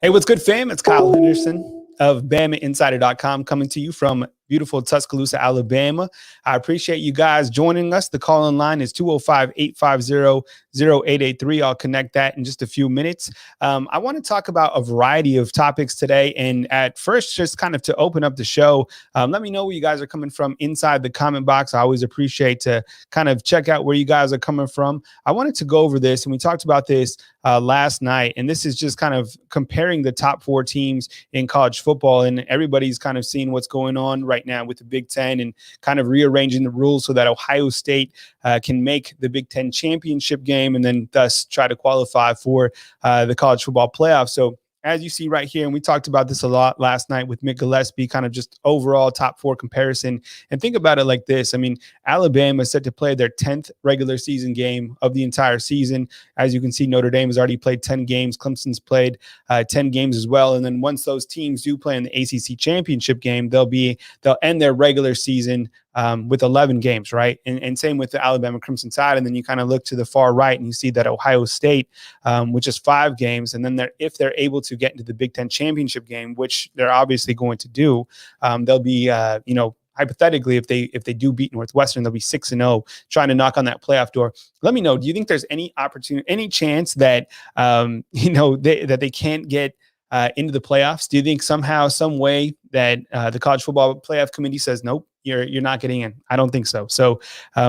Hey, what's good, fam? It's Kyle Henderson of BamaInsider.com coming to you from beautiful Tuscaloosa, Alabama. I appreciate you guys joining us. The call-in line is 205-850-0883. I'll connect that in just a few minutes. I want to talk about a variety of topics today. And at first, just kind of to open up the show, let me know where you guys are coming from inside the comment box. I always appreciate to kind of check out where you guys are coming from. I wanted to go over this, and we talked about this last night. And this is just kind of comparing the top four teams in college football. And everybody's kind of seeing what's going on right now with the Big Ten and kind of rearranging the rules so that Ohio State can make the Big Ten championship game and then thus try to qualify for the college football playoff. So as you see right here, and we talked about this a lot last night with Mick Gillespie, kind of just overall top four comparison. And think about it like this. I mean, Alabama is set to play their 10th regular season game of the entire season. As you can see, Notre Dame has already played 10 games. Clemson's played 10 games as well. And then once those teams do play in the ACC championship game, they'll end their regular season with 11 games, right? And same with the Alabama Crimson Tide. And then you kind of look to the far right and you see that Ohio State, which is 5 games. And then if they're able to get into the Big Ten championship game, which they're obviously going to do, they'll be, hypothetically, if they do beat Northwestern, they'll be 6-0, trying to knock on that playoff door. Let me know. Do you think there's any opportunity, any chance that, that they can't get into the playoffs? Do you think somehow, some way that the college football playoff committee says, nope, you're not getting in? I don't think so. So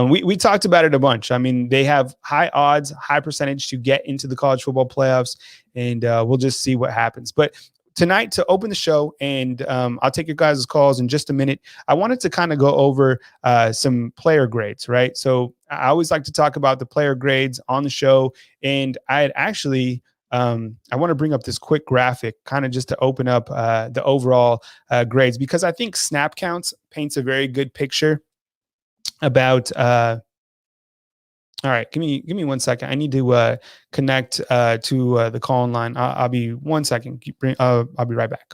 we talked about it a bunch. I mean, they have high odds, high percentage to get into the college football playoffs, and we'll just see what happens. But tonight, to open the show, and I'll take your guys' calls in just a minute, I wanted to kind of go over some player grades, right? So I always like to talk about the player grades on the show, and I had actually I want to bring up this quick graphic kind of just to open up the overall grades, because I think snap counts paints a very good picture about all right, give me 1 second. I need to connect to the call-in line. I'll be 1 second. I'll be right back.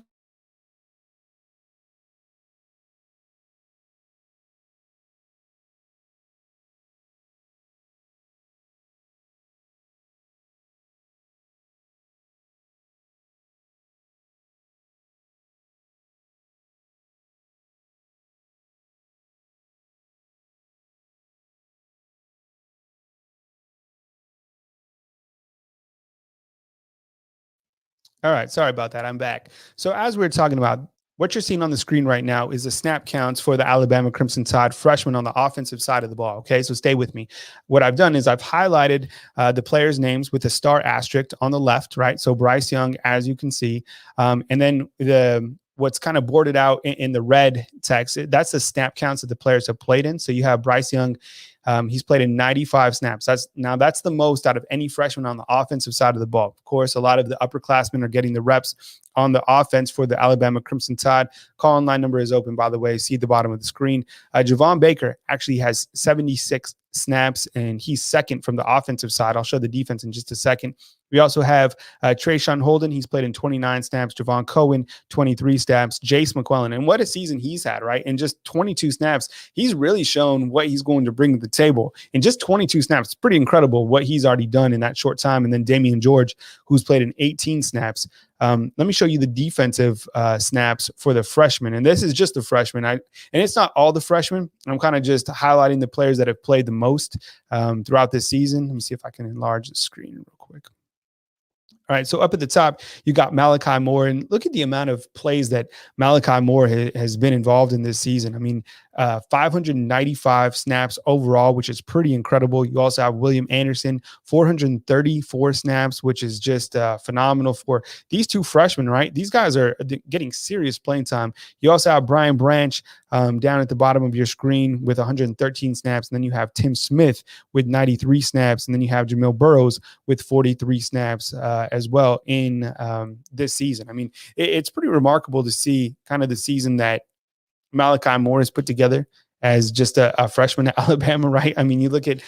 All right, sorry about that. I'm back. So as we're talking about, what you're seeing on the screen right now is the snap counts for the Alabama Crimson Tide freshmen on the offensive side of the ball. Okay, so stay with me. What I've done is I've highlighted the players' names with a star asterisk on the left, right? So Bryce Young, as you can see, and then what's kind of boarded out in the red text, that's the snap counts that the players have played in. So you have Bryce Young. He's played in 95 snaps. That's the most out of any freshman on the offensive side of the ball. Of course, a lot of the upperclassmen are getting the reps on the offense for the Alabama Crimson Tide. Call-in line number is open, by the way. See at the bottom of the screen. Javon Baker actually has 76 snaps, and he's second from the offensive side. I'll show the defense in just a second. We also have Trayshawn Holden. He's played in 29 snaps. Javon Cohen, 23 snaps. Jace McClellan. And what a season he's had, right? In just 22 snaps, he's really shown what he's going to bring to the table. In just 22 snaps, it's pretty incredible what he's already done in that short time. And then Damian George, who's played in 18 snaps. Let me show you the defensive snaps for the freshmen. And this is just the freshmen. And it's not all the freshmen. I'm kind of just highlighting the players that have played the most throughout this season. Let me see if I can enlarge the screen real quick. All right, so up at the top, you got Malachi Moore, and look at the amount of plays that Malachi Moore has been involved in this season. I mean, 595 snaps overall, which is pretty incredible. You also have William Anderson, 434 snaps, which is just phenomenal for these two freshmen, right? These guys are getting serious playing time. You also have Brian Branch down at the bottom of your screen with 113 snaps. And then you have Tim Smith with 93 snaps. And then you have Jamil Burrows with 43 snaps as well in this season. I mean, it's pretty remarkable to see kind of the season that Malachi Moore has put together as just a freshman at Alabama, right? I mean, you look at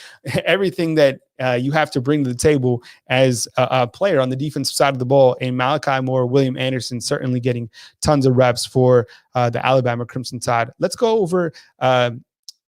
everything that you have to bring to the table as a player on the defensive side of the ball, and Malachi Moore, William Anderson certainly getting tons of reps for the Alabama Crimson Tide. Let's go over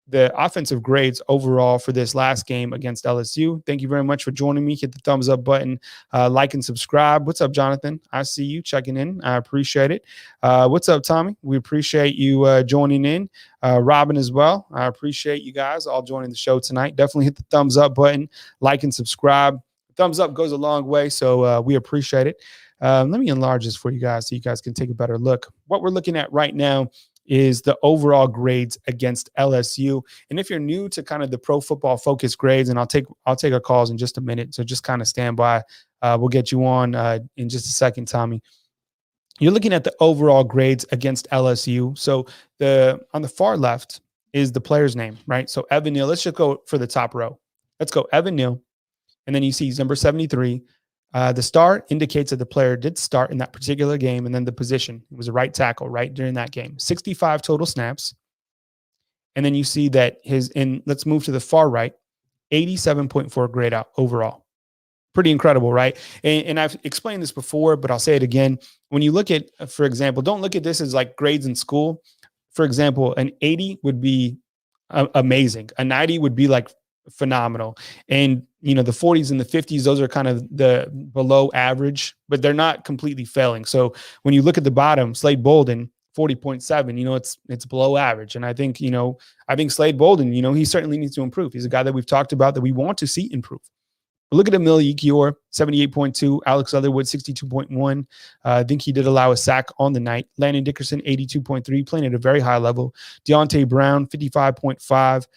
the offensive grades overall for this last game against LSU. Thank you very much for joining me. Hit the thumbs up button, like and subscribe. What's up, Jonathan? I see you checking in. I appreciate it. What's up, Tommy? We appreciate you joining in. Robin as well. I appreciate you guys all joining the show tonight. Definitely hit the thumbs up button, like and subscribe. Thumbs up goes a long way, so we appreciate it. Let me enlarge this for you guys so you guys can take a better look. What we're looking at right now is the overall grades against LSU. And if you're new to kind of the Pro Football Focus grades, and I'll take our calls in just a minute, so just kind of stand by. We'll get you on in just a second, Tommy. You're looking at the overall grades against LSU. So on the far left is the player's name, right? So Evan Neal. Let's just go for the top row. Let's go Evan Neal, and then you see number 73. The star indicates that the player did start in that particular game, and then the position. It was a right tackle, right, during that game. 65 total snaps. And then you see that let's move to the far right, 87.4 grade out overall. Pretty incredible, right? And I've explained this before, but I'll say it again. When you look at, for example, don't look at this as like grades in school. For example, an 80 would be amazing. A 90 would be like phenomenal. And the 40s and the 50s, those are kind of the below average, but they're not completely failing. So when you look at the bottom, Slade Bolden, 40.7, it's below average. And I think Slade Bolden, he certainly needs to improve. He's a guy that we've talked about that we want to see improve. But look at Emil Ekiyor, 78.2, Alex Leatherwood, 62.1. I think he did allow a sack on the night. Landon Dickerson, 82.3, playing at a very high level. Deontay Brown, 55.5.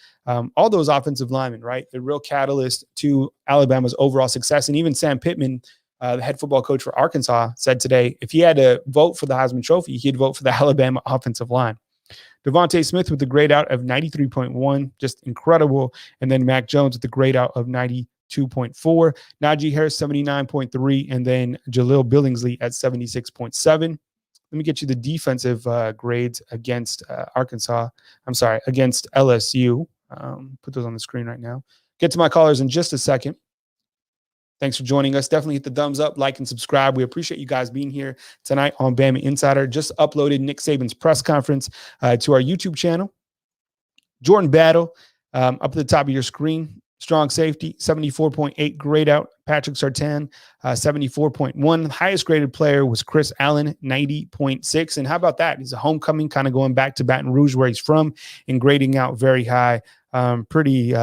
All those offensive linemen, right? The real catalyst to Alabama's overall success. And even Sam Pittman, the head football coach for Arkansas, said today, if he had to vote for the Heisman Trophy, he'd vote for the Alabama offensive line. Devontae Smith with the grade out of 93.1, just incredible. And then Mac Jones with the grade out of 92.4. Najee Harris, 79.3. And then Jaleel Billingsley at 76.7. Let me get you the defensive grades against against LSU. Put those on the screen right now. Get to my callers in just a second. Thanks for joining us. Definitely hit the thumbs up, like, and subscribe. We appreciate you guys being here tonight on Bama Insider. Just uploaded Nick Saban's press conference to our YouTube channel. Jordan Battle, up at the top of your screen. Strong safety, 74.8 grade out. Patrick Surtain, 74.1. The highest graded player was Chris Allen, 90.6. And how about that? He's a homecoming, kind of going back to Baton Rouge, where he's from, and grading out very high. Pretty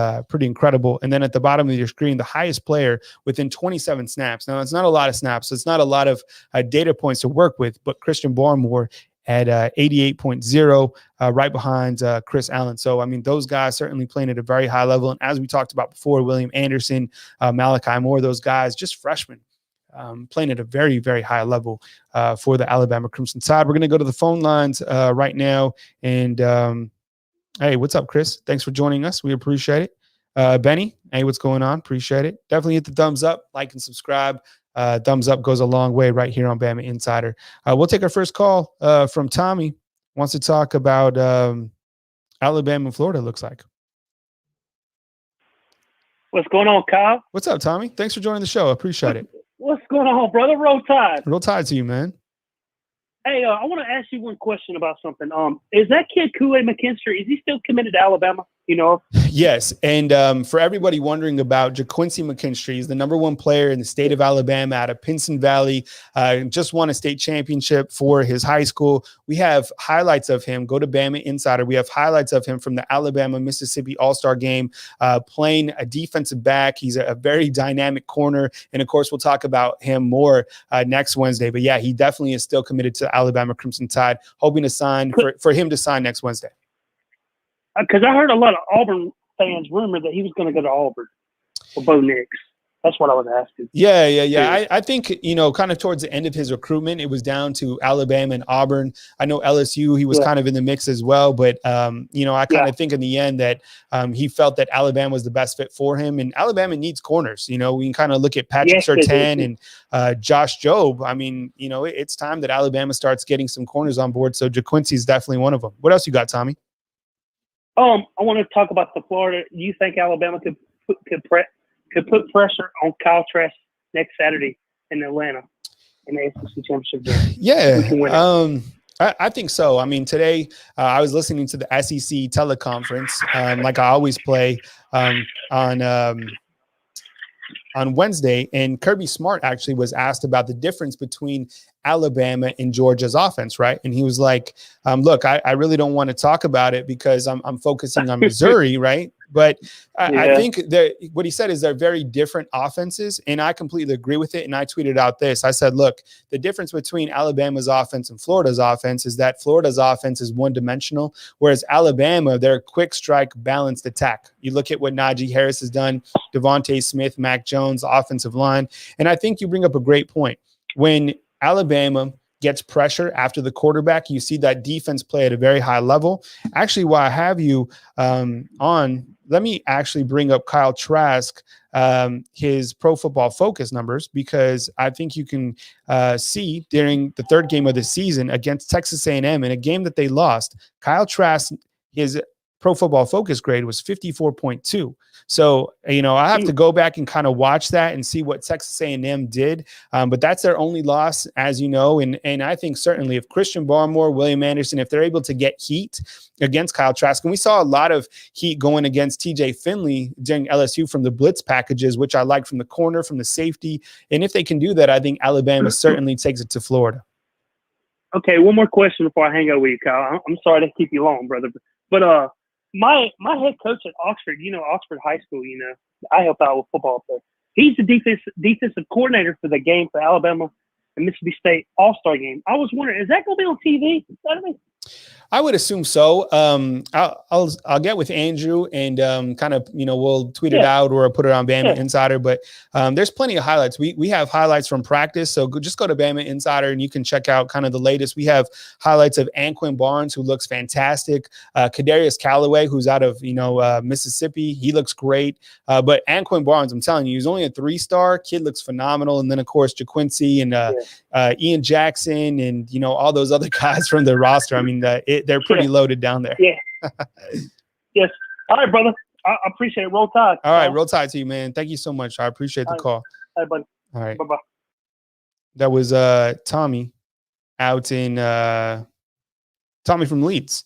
incredible. And then at the bottom of your screen, the highest player within 27 snaps. Now, it's not a lot of snaps. So it's not a lot of data points to work with, but Christian Barmore at 88.0, right behind Chris Allen. So, I mean, those guys certainly playing at a very high level. And as we talked about before, William Anderson, Malachi Moore, those guys, just freshmen, playing at a very, very high level for the Alabama Crimson Tide. We're going to go to the phone lines right now. And hey, what's up, Chris? Thanks for joining us. We appreciate it. Benny, hey, what's going on? Appreciate it. Definitely hit the thumbs up, like, and subscribe. Thumbs up goes a long way right here on Bama Insider. We'll take our first call from Tommy. Wants to talk about Alabama and Florida, looks like. What's going on, Kyle? What's up, Tommy? Thanks for joining the show. I appreciate it. What's going on, brother? Roll Tide. Roll Tide to you, man. Hey, I want to ask you one question about something. Is that kid Kool-Aid McKinstry, is he still committed to Alabama? Yes. And for everybody wondering about JaQuincy McKinstry, he's the #1 player in the state of Alabama out of Pinson Valley. Just won a state championship for his high school. We have highlights of him. Go to Bama Insider. We have highlights of him from the Alabama-Mississippi All-Star game, playing a defensive back. He's a very dynamic corner. And, of course, we'll talk about him more next Wednesday. But, yeah, he definitely is still committed to Alabama Crimson Tide, hoping to sign for him to sign next Wednesday. Because I heard a lot of Auburn fans rumor that he was going to go to Auburn or Bo Nix. That's what I was asking. Yeah. I think, kind of towards the end of his recruitment, it was down to Alabama and Auburn. I know LSU, he was kind of in the mix as well. But, I kind of think in the end that he felt that Alabama was the best fit for him. And Alabama needs corners. We can kind of look at Patrick Surtain and Josh Jobe. I mean, it's time that Alabama starts getting some corners on board. So JaQuincy is definitely one of them. What else you got, Tommy? I want to talk about the Florida. Do you think Alabama could put pressure on Kyle Trask next Saturday in Atlanta in the SEC championship game? Yeah. I think so. I mean, today I was listening to the SEC teleconference, like I always play on Wednesday, and Kirby Smart actually was asked about the difference between Alabama and Georgia's offense, right? And he was like, look, I really don't want to talk about it because I'm focusing on Missouri, right? But I think that what he said is they're very different offenses, and I completely agree with it. And I tweeted out this. I said, look, the difference between Alabama's offense and Florida's offense is that Florida's offense is one-dimensional, whereas Alabama, they're quick strike, balanced attack. You look at what Najee Harris has done, Devontae Smith, Mac Jones, offensive line. And I think you bring up a great point. When Alabama gets pressure after the quarterback, you see that defense play at a very high level. Actually, while I have you on, let me actually bring up Kyle Trask, his Pro Football Focus numbers, because I think you can see during the third game of the season against Texas A&M, in a game that they lost, Kyle Trask, his Pro Football Focus grade was 54.2. So, I have to go back and kind of watch that and see what Texas A&M did. But that's their only loss, as you know. And I think certainly if Christian Barmore, William Anderson, if they're able to get heat against Kyle Trask, and we saw a lot of heat going against TJ Finley during LSU from the blitz packages, which I like from the corner, from the safety. And if they can do that, I think Alabama certainly takes it to Florida. Okay, one more question before I hang out with you, Kyle. I'm sorry to keep you long, brother. But my head coach at Oxford, Oxford High School, I help out with football up there. He's the defensive coordinator for the game for Alabama and Mississippi State All-Star game. I was wondering, is that going to be on TV Saturday? I would assume so. I'll get with Andrew and kind of, we'll tweet it out or put it on Bama Insider. But there's plenty of highlights. We have highlights from practice. So just go to Bama Insider and you can check out kind of the latest. We have highlights of Anquin Barnes, who looks fantastic. Kadarius Callaway, who's out of, Mississippi. He looks great. But Anquin Barnes, I'm telling you, he's only a 3-star. Kid looks phenomenal. And then, of course, JaQuincy and Ian Jackson and, all those other guys from the roster. I mean, they're pretty loaded down there. Yeah. Yes. All right, brother. I appreciate it. Roll Tide. All right. Roll Tide to you, man. Thank you so much. I appreciate the call. All right, buddy. All right. Bye-bye. That was Tommy out in Tommy from Leeds,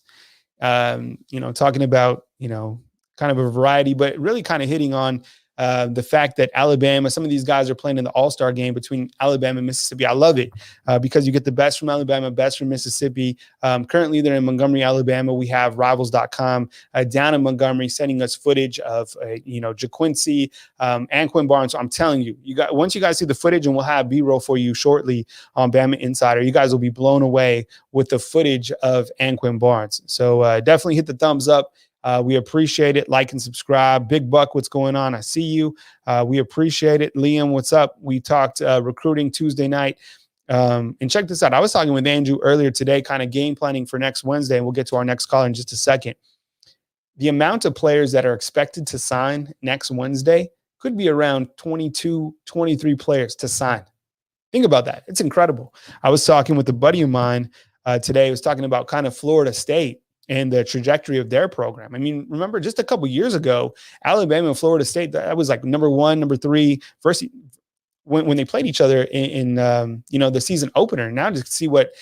talking about, kind of a variety, but really kind of hitting on the fact that Alabama, some of these guys are playing in the All-Star game between Alabama and Mississippi. I love it because you get the best from Alabama, best from Mississippi. Currently, they're in Montgomery, Alabama. We have Rivals.com down in Montgomery sending us footage of, JaQuincy, Anquin Barnes. So I'm telling you, once you guys see the footage, and we'll have B-roll for you shortly on Bama Insider, you guys will be blown away with the footage of Anquin Barnes. So definitely hit the thumbs up. We appreciate it. Like and subscribe. Big Buck, what's going on? I see you. We appreciate it. Liam, what's up? We talked recruiting Tuesday night. And check this out. I was talking with Andrew earlier today, kind of game planning for next Wednesday, and we'll get to our next call in just a second. The amount of players that are expected to sign next Wednesday could be around 22, 23 players to sign. Think about that. It's incredible. I was talking with a buddy of mine today. I was talking about kind of Florida State and the trajectory of their program. I mean, remember just a couple years ago, Alabama and Florida State, that was like number 1, number 3, first when they played each other in the season opener. Now to see what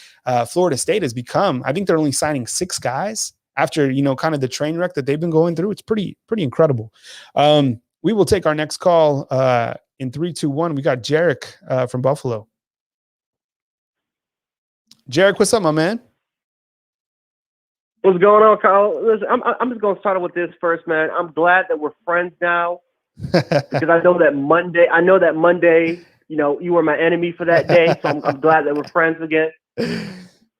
Florida State has become, I think they're only signing 6 guys after, kind of the train wreck that they've been going through. It's pretty incredible. We will take our next call in 3, 2, 1. We got Jarek from Buffalo. Jarek, what's up, my man? What's going on, Kyle? Listen, I'm just going to start with this first, man. I'm glad that we're friends now because I know that Monday, you were my enemy for that day. So I'm glad that we're friends again.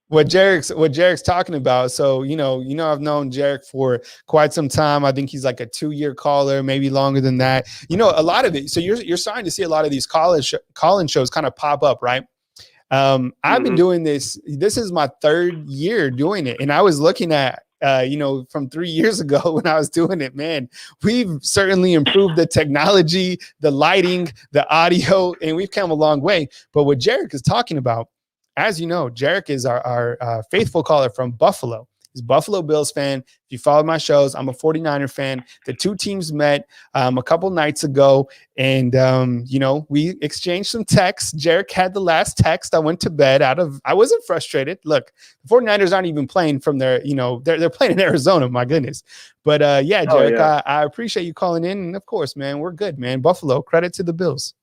What Jarek's talking about. So, I've known Jarek for quite some time. I think he's like a 2-year caller, maybe longer than that. A lot of it. So you're starting to see a lot of these call-in shows kind of pop up, right? I've been doing this. This is my 3rd year doing it. And I was looking at, from 3 years ago when I was doing it, man, we've certainly improved the technology, the lighting, the audio, and we've come a long way. But what Jarek is talking about, as you know, Jarek is our faithful caller from Buffalo. He's a Buffalo Bills fan. If you follow my shows, I'm a 49er fan. The two teams met a couple nights ago, and we exchanged some texts. Jarek had the last text. I went to bed I wasn't frustrated. Look, the 49ers aren't even playing from their, they're playing in Arizona, my goodness. But Jarek, I appreciate you calling in, and of course, man, we're good, man. Buffalo, credit to the Bills.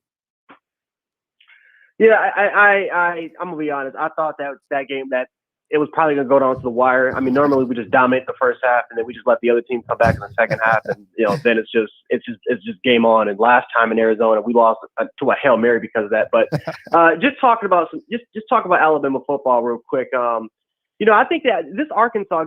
Yeah, I'm gonna be honest. I thought that game that it was probably gonna go down to the wire. I mean, normally we just dominate the first half and then we just let the other team come back in the second half, and then it's just game on. And last time in Arizona, we lost to a Hail Mary because of that. But just talk about Alabama football real quick. I think that this Arkansas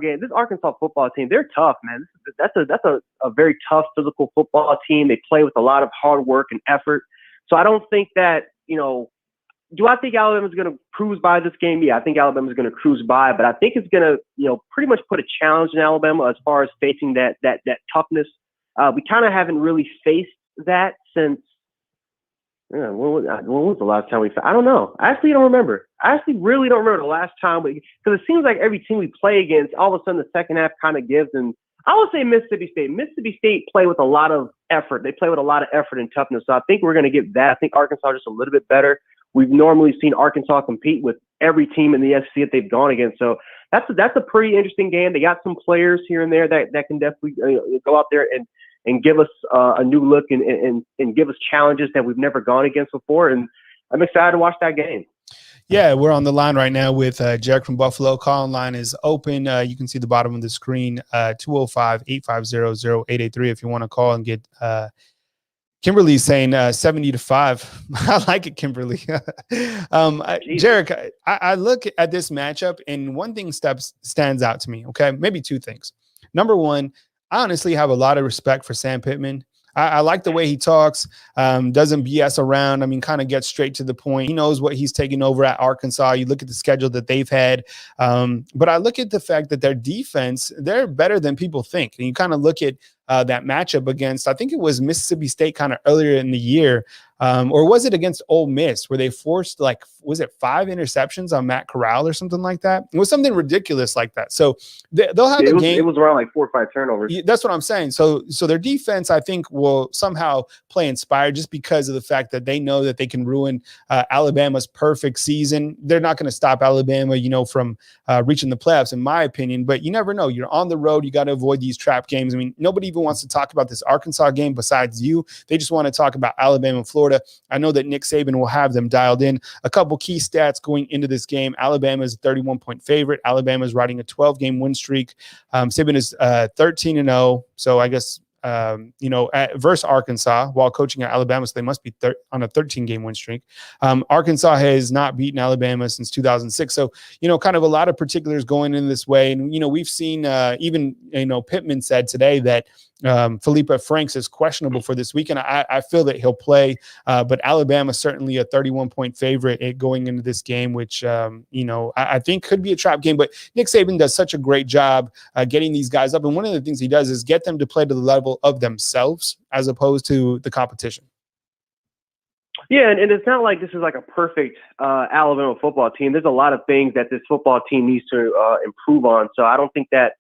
football team, they're tough, man. That's a very tough physical football team. They play with a lot of hard work and effort. So I don't think that do I think Alabama's going to cruise by this game? Yeah, I think Alabama's going to cruise by, but I think it's going to, pretty much put a challenge in Alabama as far as facing that toughness. We kind of haven't really faced that since. When was the last time I don't know. I actually don't remember. I actually really don't remember the last time because it seems like every team we play against, all of a sudden the second half kind of gives. And I would say Mississippi State. Mississippi State play with a lot of effort. They play with a lot of effort and toughness. So I think we're going to get that. I think Arkansas is just a little bit better. We've normally seen Arkansas compete with every team in the SEC that they've gone against. So that's a pretty interesting game. They got some players here and there that can definitely go out there and give us a new look and give us challenges that we've never gone against before. And I'm excited to watch that game. Yeah, we're on the line right now with Jarek from Buffalo. Call line is open. You can see the bottom of the screen, 205-850-0883 if you want to call and get Kimberly's saying 70-5. I like it, Kimberly. Jarek, I look at this matchup, and one thing stands out to me, okay? Maybe two things. Number one, I honestly have a lot of respect for Sam Pittman. I like the way he talks, doesn't BS around. I mean, kind of gets straight to the point. He knows what he's taking over at Arkansas. You look at the schedule that they've had. But I look at the fact that their defense, they're better than people think. And you kind of look at that matchup against, I think it was Mississippi State kind of earlier in the year. Or was it against Ole Miss where they forced was it 5 interceptions on Matt Corral or something like that? It was something ridiculous like that. So they'll have the game. It was around 4 or 5 turnovers. That's what I'm saying. So their defense, I think, will somehow play inspired just because of the fact that they know that they can ruin Alabama's perfect season. They're not going to stop Alabama, from reaching the playoffs, in my opinion. But you never know. You're on the road. You got to avoid these trap games. I mean, nobody even wants to talk about this Arkansas game besides you. They just want to talk about Alabama and Florida. I know that Nick Saban will have them dialed in. A couple key stats going into this game. Alabama is a 31-point favorite. Alabama is riding a 12-game win streak. Saban is 13-0. So I guess, versus Arkansas while coaching at Alabama. So they must be on a 13-game win streak. Arkansas has not beaten Alabama since 2006. So, kind of a lot of particulars going in this way. And, we've seen even Pittman said today that Felipe Franks is questionable for this weekend. I feel that he'll play, but Alabama certainly a 31-point favorite going into this game, which, I think could be a trap game. But Nick Saban does such a great job getting these guys up. And one of the things he does is get them to play to the level of themselves as opposed to the competition. Yeah, and it's not like this is like a perfect Alabama football team. There's a lot of things that this football team needs to improve on. So I don't think that,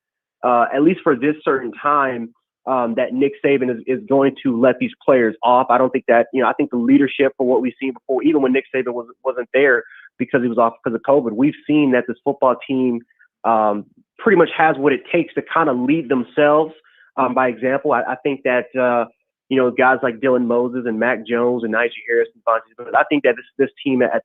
at least for this certain time, that Nick Saban is going to let these players off. I don't think that, I think the leadership for what we've seen before, even when Nick Saban wasn't there because he was off because of COVID, we've seen that this football team pretty much has what it takes to kind of lead themselves by example. I think that, guys like Dylan Moses and Mac Jones and Najee Harris and Vontae, but I think that this team at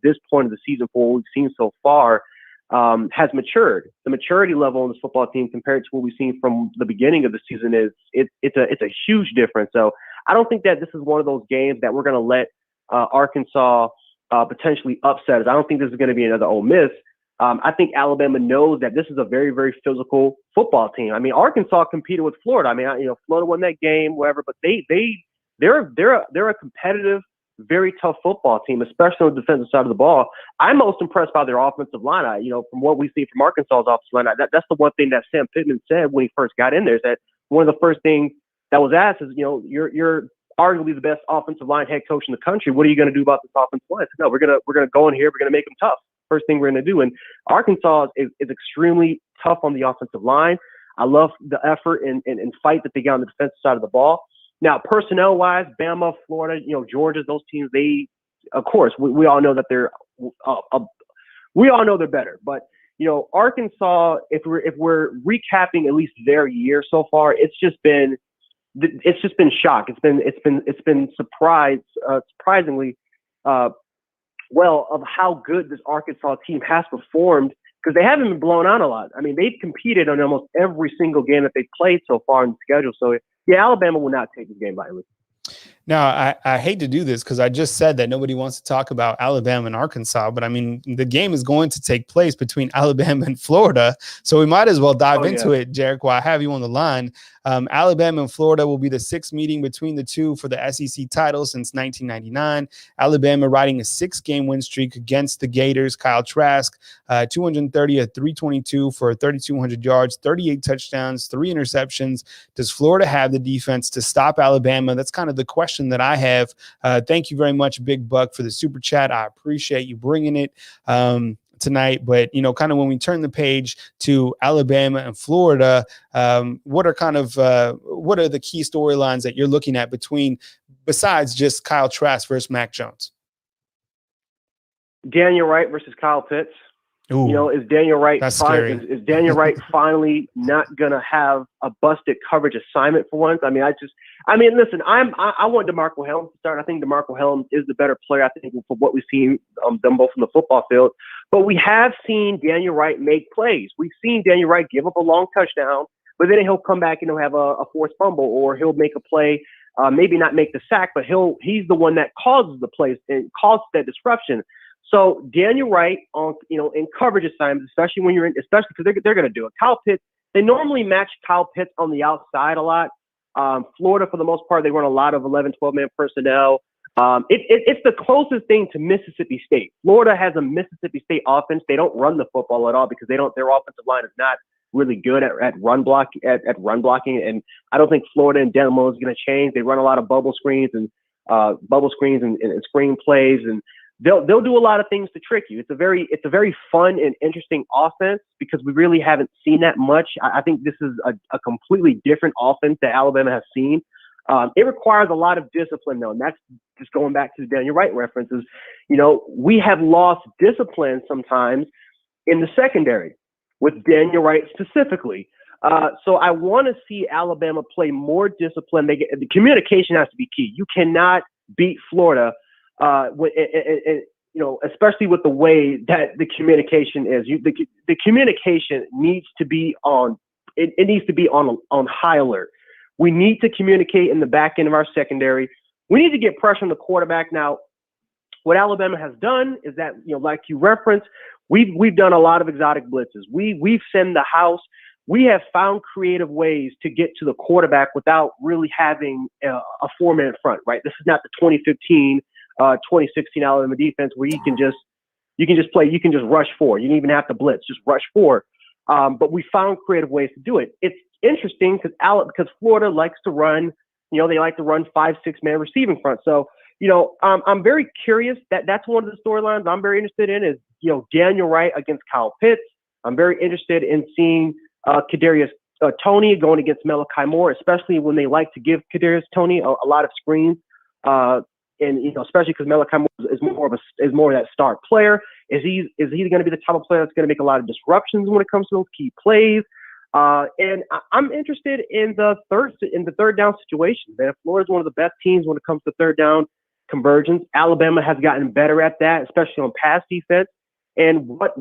this point of the season, for what we've seen so far, has matured. The maturity level on this football team compared to what we've seen from the beginning of the season it's a huge difference. So I don't think that this is one of those games that we're going to let Arkansas potentially upset us. I don't think this is going to be another Ole Miss. I think Alabama knows that this is a very, very physical football team. I mean, Arkansas competed with Florida. I mean, Florida won that game, whatever, but they're a competitive, very tough football team, especially on the defensive side of the ball. I'm most impressed by their offensive line. From what we see from Arkansas's offensive line, that's the one thing that Sam Pittman said when he first got in there, is that one of the first things that was asked is, you're arguably the best offensive line head coach in the country. What are you going to do about this offensive line? I said, no, we're gonna go in here. We're gonna make them tough. first thing we're going to do. And Arkansas is extremely tough on the offensive line. I love the effort and fight that they got on the defensive side of the ball. Now, personnel-wise, Bama, Florida, Georgia, those teams, of course, we all know that they're we all know they're better. But Arkansas, if we're recapping at least their year so far, it's just been shock. It's been surprisingly well of how good this Arkansas team has performed, because they haven't been blown out a lot. I mean, they've competed on almost every single game that they've played so far in the schedule. So yeah, Alabama will not take this game lightly. Now, I hate to do this because I just said that nobody wants to talk about Alabama and Arkansas, but I mean, the game is going to take place between Alabama and Florida, so we might as well dive into it, Jarek, while I have you on the line. Alabama and Florida will be the sixth meeting between the two for the SEC title since 1999. Alabama riding a 6-game win streak against the Gators. Kyle Trask, 230 at 322 for 3,200 yards, 38 touchdowns, 3 interceptions. Does Florida have the defense to stop Alabama? That's kind of the question that I have. Thank you very much, Big Buck, for the super chat. I appreciate you bringing it tonight. But, kind of when we turn the page to Alabama and Florida, what are the key storylines that you're looking at besides just Kyle Trask versus Mac Jones? Daniel Wright versus Kyle Pitts. Ooh, is Daniel Wright that's scary. Is Daniel Wright finally not gonna have a busted coverage assignment for once? I mean, listen, I want DeMarco Hellams to start. I think DeMarco Hellams is the better player, I think, for what we've seen them both from the football field. But we have seen Daniel Wright make plays. We've seen Daniel Wright give up a long touchdown, but then he'll come back and he'll have a forced fumble, or he'll make a play, maybe not make the sack, but he's the one that causes the plays and causes that disruption. So Daniel Wright in coverage assignments, especially because they're going to do it. Kyle Pitts, they normally match Kyle Pitts on the outside a lot. Florida, for the most part, they run a lot of 11, 12-man personnel. It's the closest thing to Mississippi State. Florida has a Mississippi State offense. They don't run the football at all because their offensive line is not really good at run blocking. And I don't think Florida and Demo is going to change. They run a lot of bubble screens and screen plays, and they'll do a lot of things to trick you. It's a very fun and interesting offense because we really haven't seen that much. I think this is a completely different offense that Alabama has seen. It requires a lot of discipline, though, and that's just going back to the Daniel Wright references. We have lost discipline sometimes in the secondary with Daniel Wright specifically. So I want to see Alabama play more discipline. The communication has to be key. You cannot beat Florida, especially with the way that the communication is. The communication needs to be on. It needs to be on high alert. We need to communicate in the back end of our secondary. We need to get pressure on the quarterback. Now, what Alabama has done is that, like you referenced, we've done a lot of exotic blitzes. We've sent the house. We have found creative ways to get to the quarterback without really having a 4-man front, right? This is not the 2015, 2016 Alabama defense where you can just rush forward. You don't even have to blitz, just rush forward. But we found creative ways to do it. It's interesting because Florida likes to run, they like to run 5-6-man receiving front. So, I'm very curious that's one of the storylines I'm very interested in is, Daniel Wright against Kyle Pitts. I'm very interested in seeing Kadarius Toney going against Malachi Moore, especially when they like to give Kadarius Toney a lot of screens. And especially because Malachi Moore is more of that star player. Is he going to be the type of player that's going to make a lot of disruptions when it comes to those key plays? And I'm interested in the third down situation. Man, Florida's one of the best teams when it comes to third down conversions. Alabama has gotten better at that, especially on pass defense. And what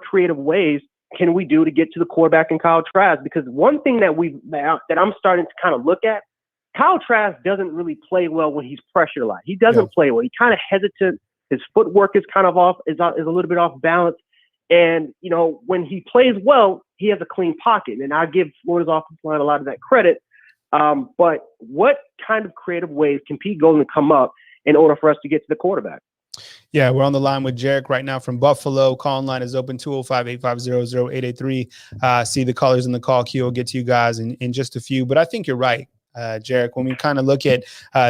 creative ways can we do to get to the quarterback and Kyle Trask? Because one thing that I'm starting to kind of look at, Kyle Trask doesn't really play well when he's pressured a lot. He doesn't play well. He's kind of hesitant. His footwork is kind of off, is a little bit off balance. And, when he plays well, he has a clean pocket. And I give Florida's offensive line a lot of that credit. But what kind of creative ways can Pete Golden come up in order for us to get to the quarterback? Yeah, we're on the line with Jarek right now from Buffalo. Call line is open 205-850-0883. See the callers in the call queue. We'll get to you guys in just a few. But I think you're right. Jarek, when we kind of look at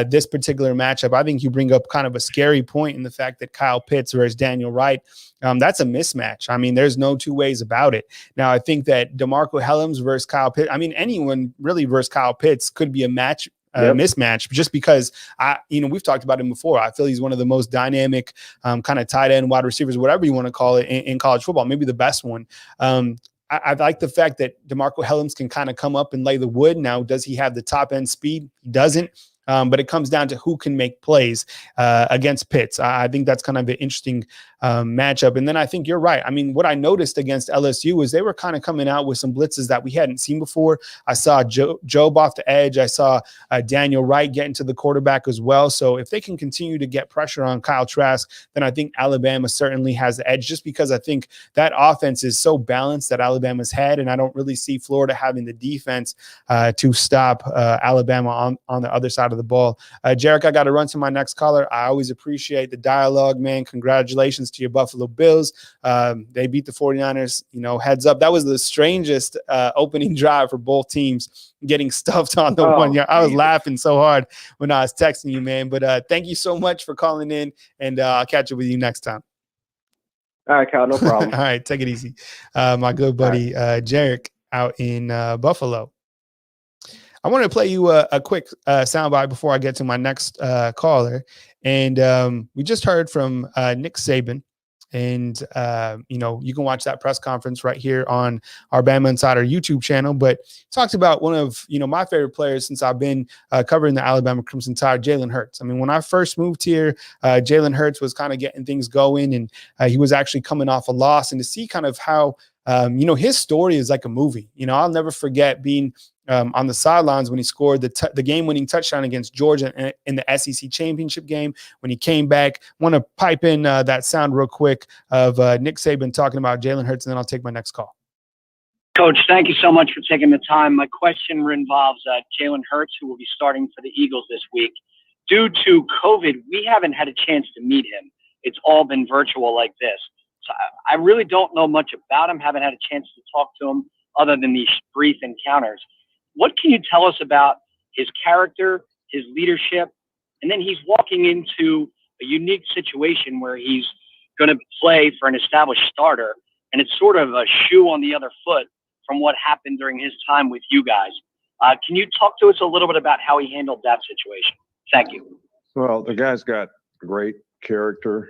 this particular matchup, I think you bring up kind of a scary point in the fact that Kyle Pitts versus Daniel Wright, that's a mismatch. I mean, there's no two ways about it. Now, I think that DeMarco Hellams versus Kyle Pitts, I mean, anyone really versus Kyle Pitts could be a mismatch, just because we've talked about him before. I feel he's one of the most dynamic kind of tight end wide receivers, whatever you want to call it in college football, maybe the best one. I like the fact that DeMarco Hellams can kind of come up and lay the wood. Now, does he have the top end speed? He doesn't. But it comes down to who can make plays against Pitts. I think that's kind of an interesting matchup. And then I think you're right. I mean, what I noticed against LSU was they were kind of coming out with some blitzes that we hadn't seen before. I saw Job off the edge. I saw Daniel Wright getting to the quarterback as well. So if they can continue to get pressure on Kyle Trask, then I think Alabama certainly has the edge, just because I think that offense is so balanced that Alabama's had, and I don't really see Florida having the defense to stop Alabama on the other side of the ball. Jarek, I got to run to my next caller. I always appreciate the dialogue, man. Congratulations to your Buffalo Bills. They beat the 49ers, heads up. That was the strangest opening drive for both teams, getting stuffed on the 1 yard. I was laughing so hard when I was texting you, man. But thank you so much for calling in, and I'll catch up with you next time. All right, Kyle, no problem. All right, take it easy. My good buddy, Jarek out in Buffalo. I want to play you a quick soundbite before I get to my next caller. And we just heard from Nick Saban. And, you can watch that press conference right here on our Bama Insider YouTube channel. But talked about one of, my favorite players since I've been covering the Alabama Crimson Tide, Jalen Hurts. I mean, when I first moved here, Jalen Hurts was kind of getting things going, and he was actually coming off a loss. And to see kind of how, his story is like a movie. I'll never forget being on the sidelines when he scored the game-winning touchdown against Georgia in the SEC championship game. When he came back, want to pipe in that sound real quick of Nick Saban talking about Jalen Hurts, and then I'll take my next call. Coach, thank you so much for taking the time. My question involves Jalen Hurts, who will be starting for the Eagles this week. Due to COVID, we haven't had a chance to meet him. It's all been virtual like this. So I really don't know much about him, haven't had a chance to talk to him other than these brief encounters. What can you tell us about his character, his leadership? And then he's walking into a unique situation where he's going to play for an established starter, and it's sort of a shoe on the other foot from what happened during his time with you guys. Can you talk to us a little bit about how he handled that situation? Thank you. Well, the guy's got great character.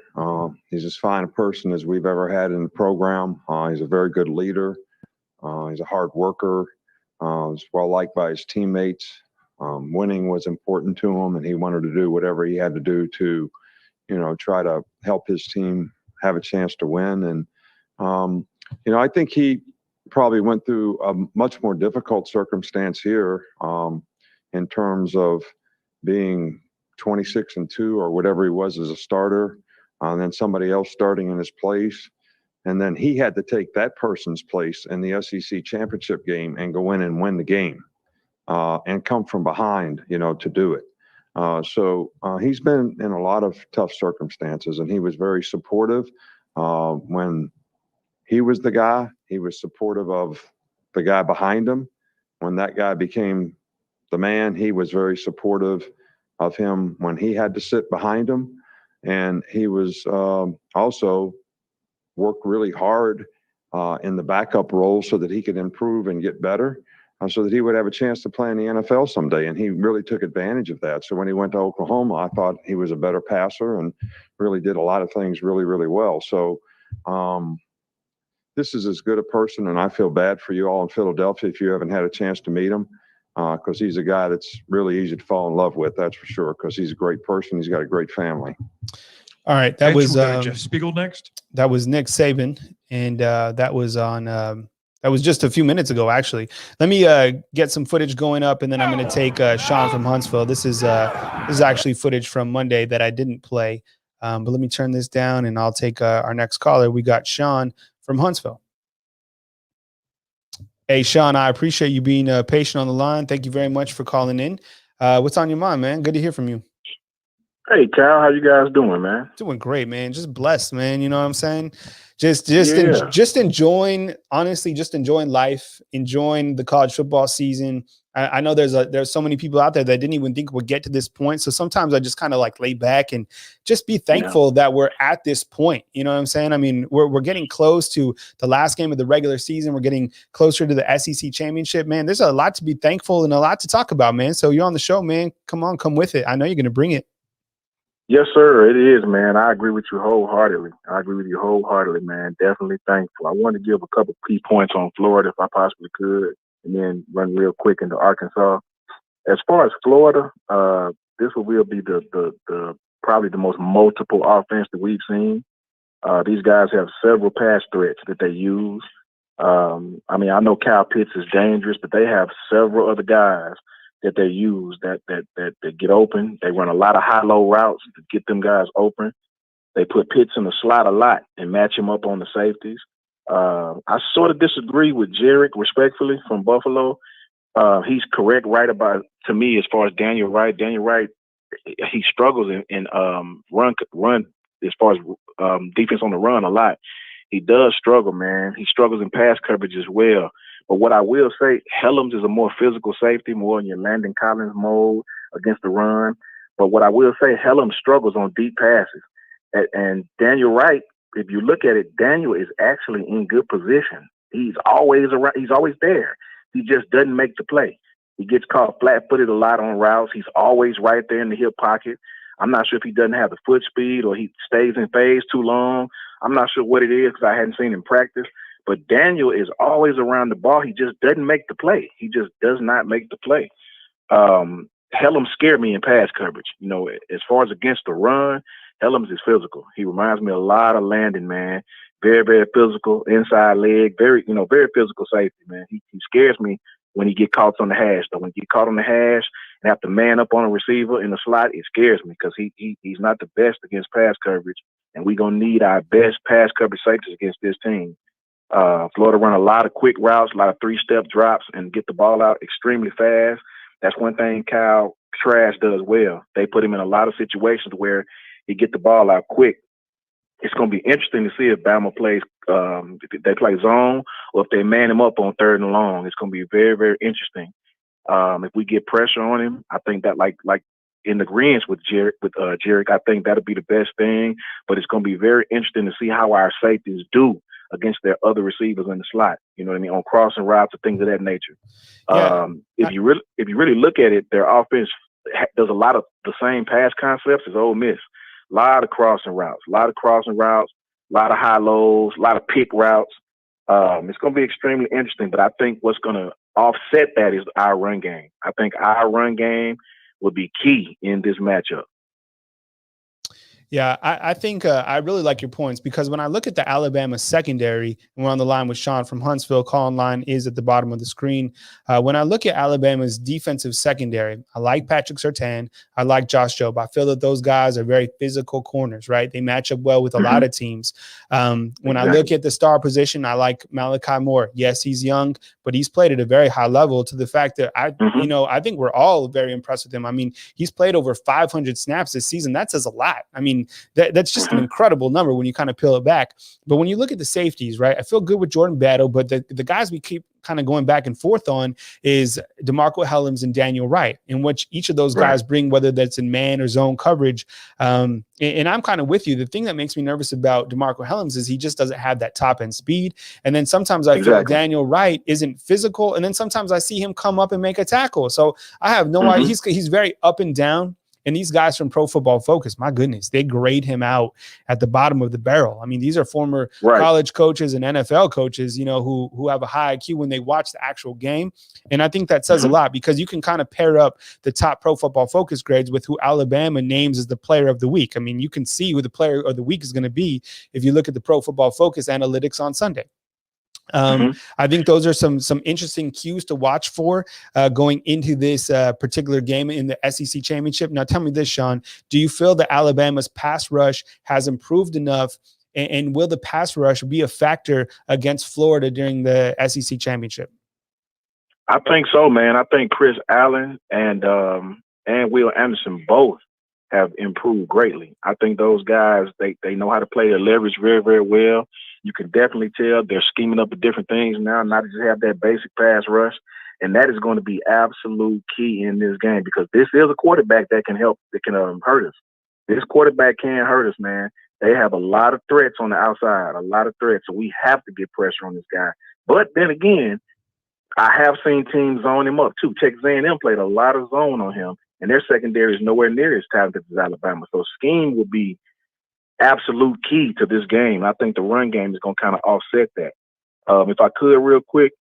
He's as fine a person as we've ever had in the program. He's a very good leader. He's a hard worker. He's well liked by his teammates. Winning was important to him, and he wanted to do whatever he had to do to, try to help his team have a chance to win. And, I think he probably went through a much more difficult circumstance here in terms of being 26-2 or whatever he was as a starter, and then somebody else starting in his place. And then he had to take that person's place in the SEC championship game and go in and win the game and come from behind, to do it. So he's been in a lot of tough circumstances, and he was very supportive. When he was the guy, he was supportive of the guy behind him. When that guy became the man, he was very supportive of him when he had to sit behind him. And he was also worked really hard in the backup role so that he could improve and get better, so that he would have a chance to play in the NFL someday. And he really took advantage of that. So when he went to Oklahoma, I thought he was a better passer and really did a lot of things really, really well. So this is as good a person, and I feel bad for you all in Philadelphia if you haven't had a chance to meet him, because he's a guy that's really easy to fall in love with, that's for sure, because he's a great person. He's got a great family. All right, that was Jeff Spiegel next. That was Nick Saban, and that was on. That was just a few minutes ago, actually. Let me get some footage going up, and then I'm going to take Sean from Huntsville. This is actually footage from Monday that I didn't play, but let me turn this down, and I'll take our next caller. We got Sean from Huntsville. Hey, Sean, I appreciate you being patient on the line. Thank you very much for calling in. What's on your mind, man? Good to hear from you. Hey, Kyle, how you guys doing, man? Doing great, man. Just blessed, man. You know what I'm saying? Just Yeah. just enjoying, honestly, just enjoying life, enjoying the college football season. I know there's so many people out there that didn't even think would get to this point. So sometimes I just kind of like lay back and just be thankful that we're at this point. You know what I'm saying? I mean, we're getting close to the last game of the regular season. We're getting closer to the SEC championship, man. There's a lot to be thankful and a lot to talk about, man. So you're on the show, man. Come on, come with it. I know you're going to bring it. Yes, sir. It is, man. I agree with you wholeheartedly. Man. Definitely thankful. I want to give a couple key points on Florida if I possibly could, and then run real quick into Arkansas. As far as Florida, this will be the probably the most multiple offense that we've seen. These guys have several pass threats that they use. I mean, I know Kyle Pitts is dangerous, but they have several other guys that they use that get open. They run a lot of high-low routes to get them guys open. They put Pitts in the slot a lot and match him up on the safeties. I sort of disagree with Jarek, respectfully, from Buffalo. He's correct to me, as far as Daniel Wright. Daniel Wright, he struggles in run as far as defense on the run a lot. He does struggle, man. He struggles in pass coverage as well. But what I will say, Helms is a more physical safety, more in your Landon Collins mode against the run. But what I will say, Helms struggles on deep passes. And Daniel Wright, if you look at it, Daniel is actually in good position. He's always around. He's always there. He just doesn't make the play. He gets caught flat-footed a lot on routes. He's always right there in the hip pocket. I'm not sure if he doesn't have the foot speed or he stays in phase too long. I'm not sure what it is because I hadn't seen him practice. But Daniel is always around the ball. He just doesn't make the play. He just does not make the play. Helms scared me in pass coverage. You know, as far as against the run, Helms is physical. He reminds me a lot of Landon, man. Very, very physical, inside leg, very physical safety, man. He scares me when he get caught on the hash, though. When he get caught on the hash and have to man up on a receiver in the slot, it scares me because he's not the best against pass coverage, and we're going to need our best pass coverage safeties against this team. Florida run a lot of quick routes, a lot of three-step drops, and get the ball out extremely fast. That's one thing Kyle Trask does well. They put him in a lot of situations where he get the ball out quick. It's going to be interesting to see if Bama plays, if they play zone or if they man him up on third and long. It's going to be very, very interesting. If we get pressure on him, I think that like in agreement with Jarek, I think that'll be the best thing. But it's going to be very interesting to see how our safeties do against their other receivers in the slot. You know what I mean? On crossing routes or things of that nature. Yeah. If you really look at it, their offense does a lot of the same pass concepts as Ole Miss. A lot of crossing routes, a lot of high lows, a lot of pick routes. It's going to be extremely interesting, but I think what's going to offset that is our run game. I think our run game will be key in this matchup. Yeah, I think I really like your points because when I look at the Alabama secondary, and we're on the line with Sean from Huntsville, call-in line is at the bottom of the screen. When I look at Alabama's defensive secondary, I like Patrick Surtain. I like Josh Jobe. I feel that those guys are very physical corners, right? They match up well with a lot of teams. When I look at the star position, I like Malachi Moore. Yes, he's young, but he's played at a very high level to the fact that I think we're all very impressed with him. I mean, he's played over 500 snaps this season. That says a lot. I mean, that's just an incredible number when you kind of peel it back. But when you look at the safeties, right, I feel good with Jordan Battle, but the guys we keep kind of going back and forth on is DeMarco Helms and Daniel Wright, in which each of those guys bring, whether that's in man or zone coverage. And I'm kind of with you. The thing that makes me nervous about DeMarco Helms is he just doesn't have that top end speed. And then sometimes I feel Daniel Wright isn't physical. And then sometimes I see him come up and make a tackle. So I have no idea. He's very up and down. And these guys from Pro Football Focus, my goodness, they grade him out at the bottom of the barrel. I mean, these are former college coaches and NFL coaches, you know, who have a high IQ when they watch the actual game. And I think that says a lot because you can kind of pair up the top Pro Football Focus grades with who Alabama names as the player of the week. I mean, you can see who the player of the week is going to be if you look at the Pro Football Focus analytics on Sunday. I think those are some interesting cues to watch for going into this particular game in the SEC championship. Now, tell me this, Sean, do you feel that Alabama's pass rush has improved enough and will the pass rush be a factor against Florida during the SEC championship? I think so, man. I think Chris Allen and Will Anderson both have improved greatly. I think those guys, they know how to play their leverage very, very well. You can definitely tell they're scheming up the different things now, not just have that basic pass rush. And that is going to be absolute key in this game because this is a quarterback that can hurt us. This quarterback can hurt us, man. They have a lot of threats on the outside, a lot of threats. So we have to get pressure on this guy. But then again, I have seen teams zone him up too. Texas A&M played a lot of zone on him, and their secondary is nowhere near as talented as Alabama. So scheme will be absolute key to this game. I think the run game is going to kind of offset that. If I could real quick,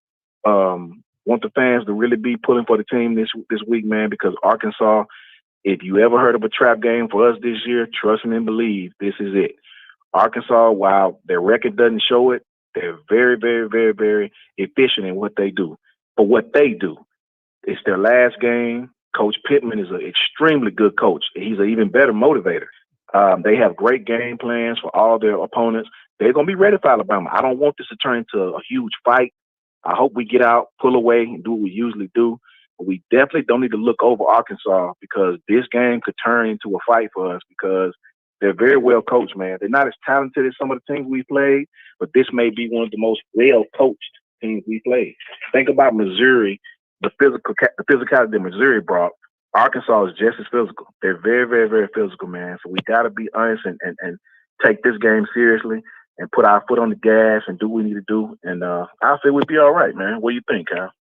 want the fans to really be pulling for the team this week, man, because Arkansas, if you ever heard of a trap game for us this year, trust and believe this is it. Arkansas, while their record doesn't show it, they're very, very, very, very efficient in what they do. But what they do, it's their last game. Coach Pittman is an extremely good coach. He's an even better motivator. They have great game plans for all their opponents. They're going to be ready for Alabama. I don't want this to turn into a huge fight. I hope we get out, pull away, and do what we usually do. But we definitely don't need to look over Arkansas because this game could turn into a fight for us because they're very well coached, man. They're not as talented as some of the teams we played, but this may be one of the most well-coached teams we played. Think about Missouri, the physicality that Missouri brought. Arkansas is just as physical. They're very, very, very physical, man. So we got to be honest and take this game seriously and put our foot on the gas and do what we need to do. And I say we'll be all right, man. What do you think, Kyle?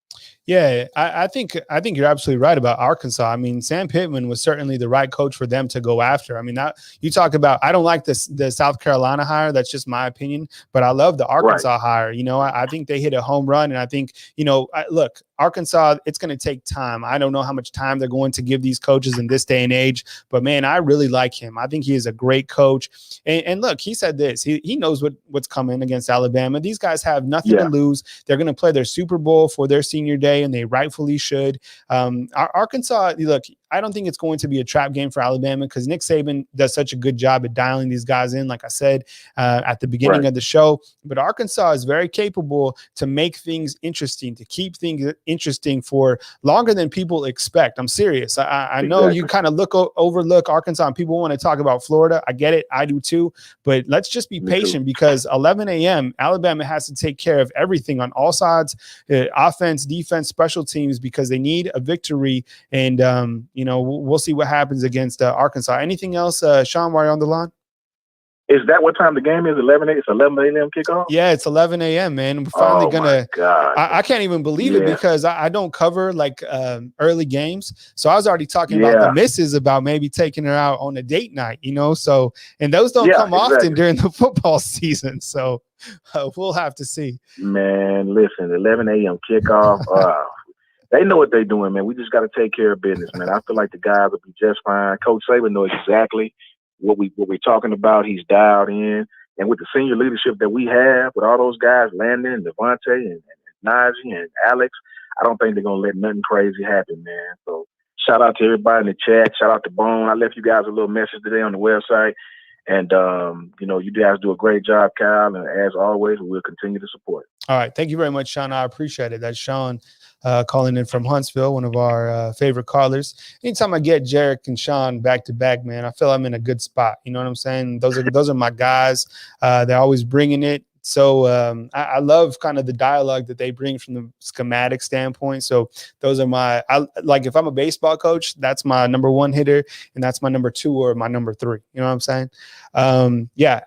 Yeah, I think you're absolutely right about Arkansas. I mean, Sam Pittman was certainly the right coach for them to go after. I mean, you talk about, I don't like the South Carolina hire. That's just my opinion. But I love the Arkansas hire. You know, I think they hit a home run. And I think, you know, look, Arkansas, it's going to take time. I don't know how much time they're going to give these coaches in this day and age. But, man, I really like him. I think he is a great coach. And look, he said this. He knows what's coming against Alabama. These guys have nothing to lose. They're going to play their Super Bowl for their senior day, and they rightfully should. Arkansas, look, I don't think it's going to be a trap game for Alabama because Nick Saban does such a good job at dialing these guys in, like I said at the beginning of the show. But Arkansas is very capable to make things interesting, to keep things interesting for longer than people expect. I'm serious. I know you kind of overlook Arkansas and people want to talk about Florida. I get it. I do too. But let's just be patient because 11 a.m., Alabama has to take care of everything on all sides, offense, defense, special teams, because they need a victory. And, you know, we'll see what happens against Arkansas. Anything else, Sean, while you're on the line? Is that what time the game is? 11 a.m. It's 11 a.m. kickoff? Yeah, it's 11 a.m., man. We're finally going to – I can't even believe it because I don't cover, like, early games. So I was already talking about the missus about maybe taking her out on a date night, you know. So – and those don't come often during the football season. So we'll have to see. Man, listen, 11 a.m. kickoff. They know what they're doing, man. We just got to take care of business, man. I feel like the guys will be just fine. Coach Saban knows exactly what we're talking about. He's dialed in. And with the senior leadership that we have, with all those guys, Landon and Devontae and Najee and Alex, I don't think they're going to let nothing crazy happen, man. So shout out to everybody in the chat. Shout out to Bone. I left you guys a little message today on the website. And, you know, you guys do a great job, Kyle. And as always, we'll continue to support. All right. Thank you very much, Sean. I appreciate it. That's Sean calling in from Huntsville, one of our favorite callers. Anytime I get Jarek and Sean back to back, man, I feel I'm in a good spot. You know what I'm saying? Those are my guys. They're always bringing it. So I love kind of the dialogue that they bring from the schematic standpoint. So those are like if I'm a baseball coach, that's my number one hitter and that's my number two or my number three. You know what I'm saying?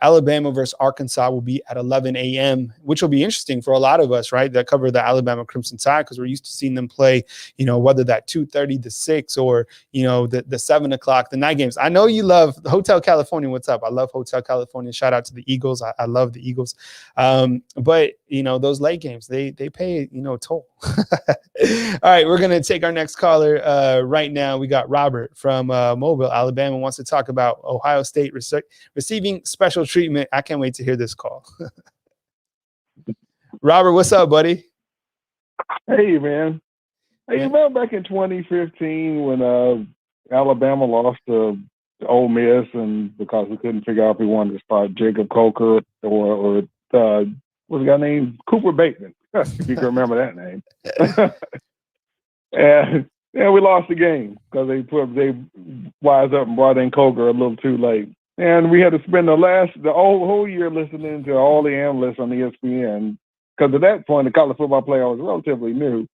Alabama versus Arkansas will be at 11 a.m., which will be interesting for a lot of us, right, that cover the Alabama Crimson Tide, because we're used to seeing them play, you know, whether that 2:30 to 6 or, you know, the 7 o'clock, the night games. I know you love Hotel California. What's up? I love Hotel California. Shout out to the Eagles. I love the Eagles. But, you know, those late games, they pay, you know, a toll. All right, we're going to take our next caller right now. We got Robert from Mobile, Alabama, wants to talk about Ohio State receiving special treatment. I can't wait to hear this call. Robert, what's up, buddy? Hey, man. Hey, you remember back in 2015 when Alabama lost to Ole Miss and because we couldn't figure out if we wanted to start Jacob Coker or what's the guy named Cooper Bateman, if you can remember that name. Yeah, we lost the game because they wised up and brought in Coker a little too late. And we had to spend the whole year listening to all the analysts on ESPN because at that point, the college football playoff was relatively new.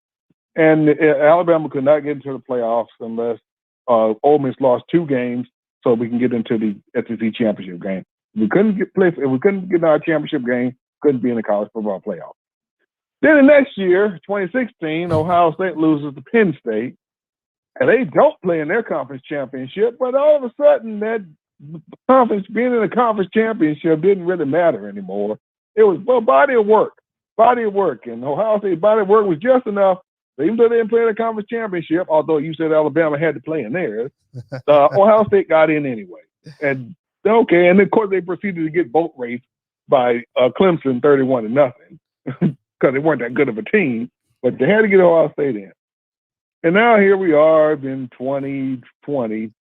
And Alabama could not get into the playoffs unless Ole Miss lost 2 games so we can get into the SEC championship game. If we couldn't get our championship game, couldn't be in the college football playoff. Then the next year, 2016, Ohio State loses to Penn State, and they don't play in their conference championship. But all of a sudden, that conference being in the conference championship didn't really matter anymore. It was body of work, and Ohio State's body of work was just enough. Even though they didn't play in the conference championship, although you said Alabama had to play in theirs, Ohio State got in anyway. And okay, and of course they proceeded to get boat raced by Clemson 31-0 because they weren't that good of a team, but they had to get Ohio State in. And now here we are in 2020,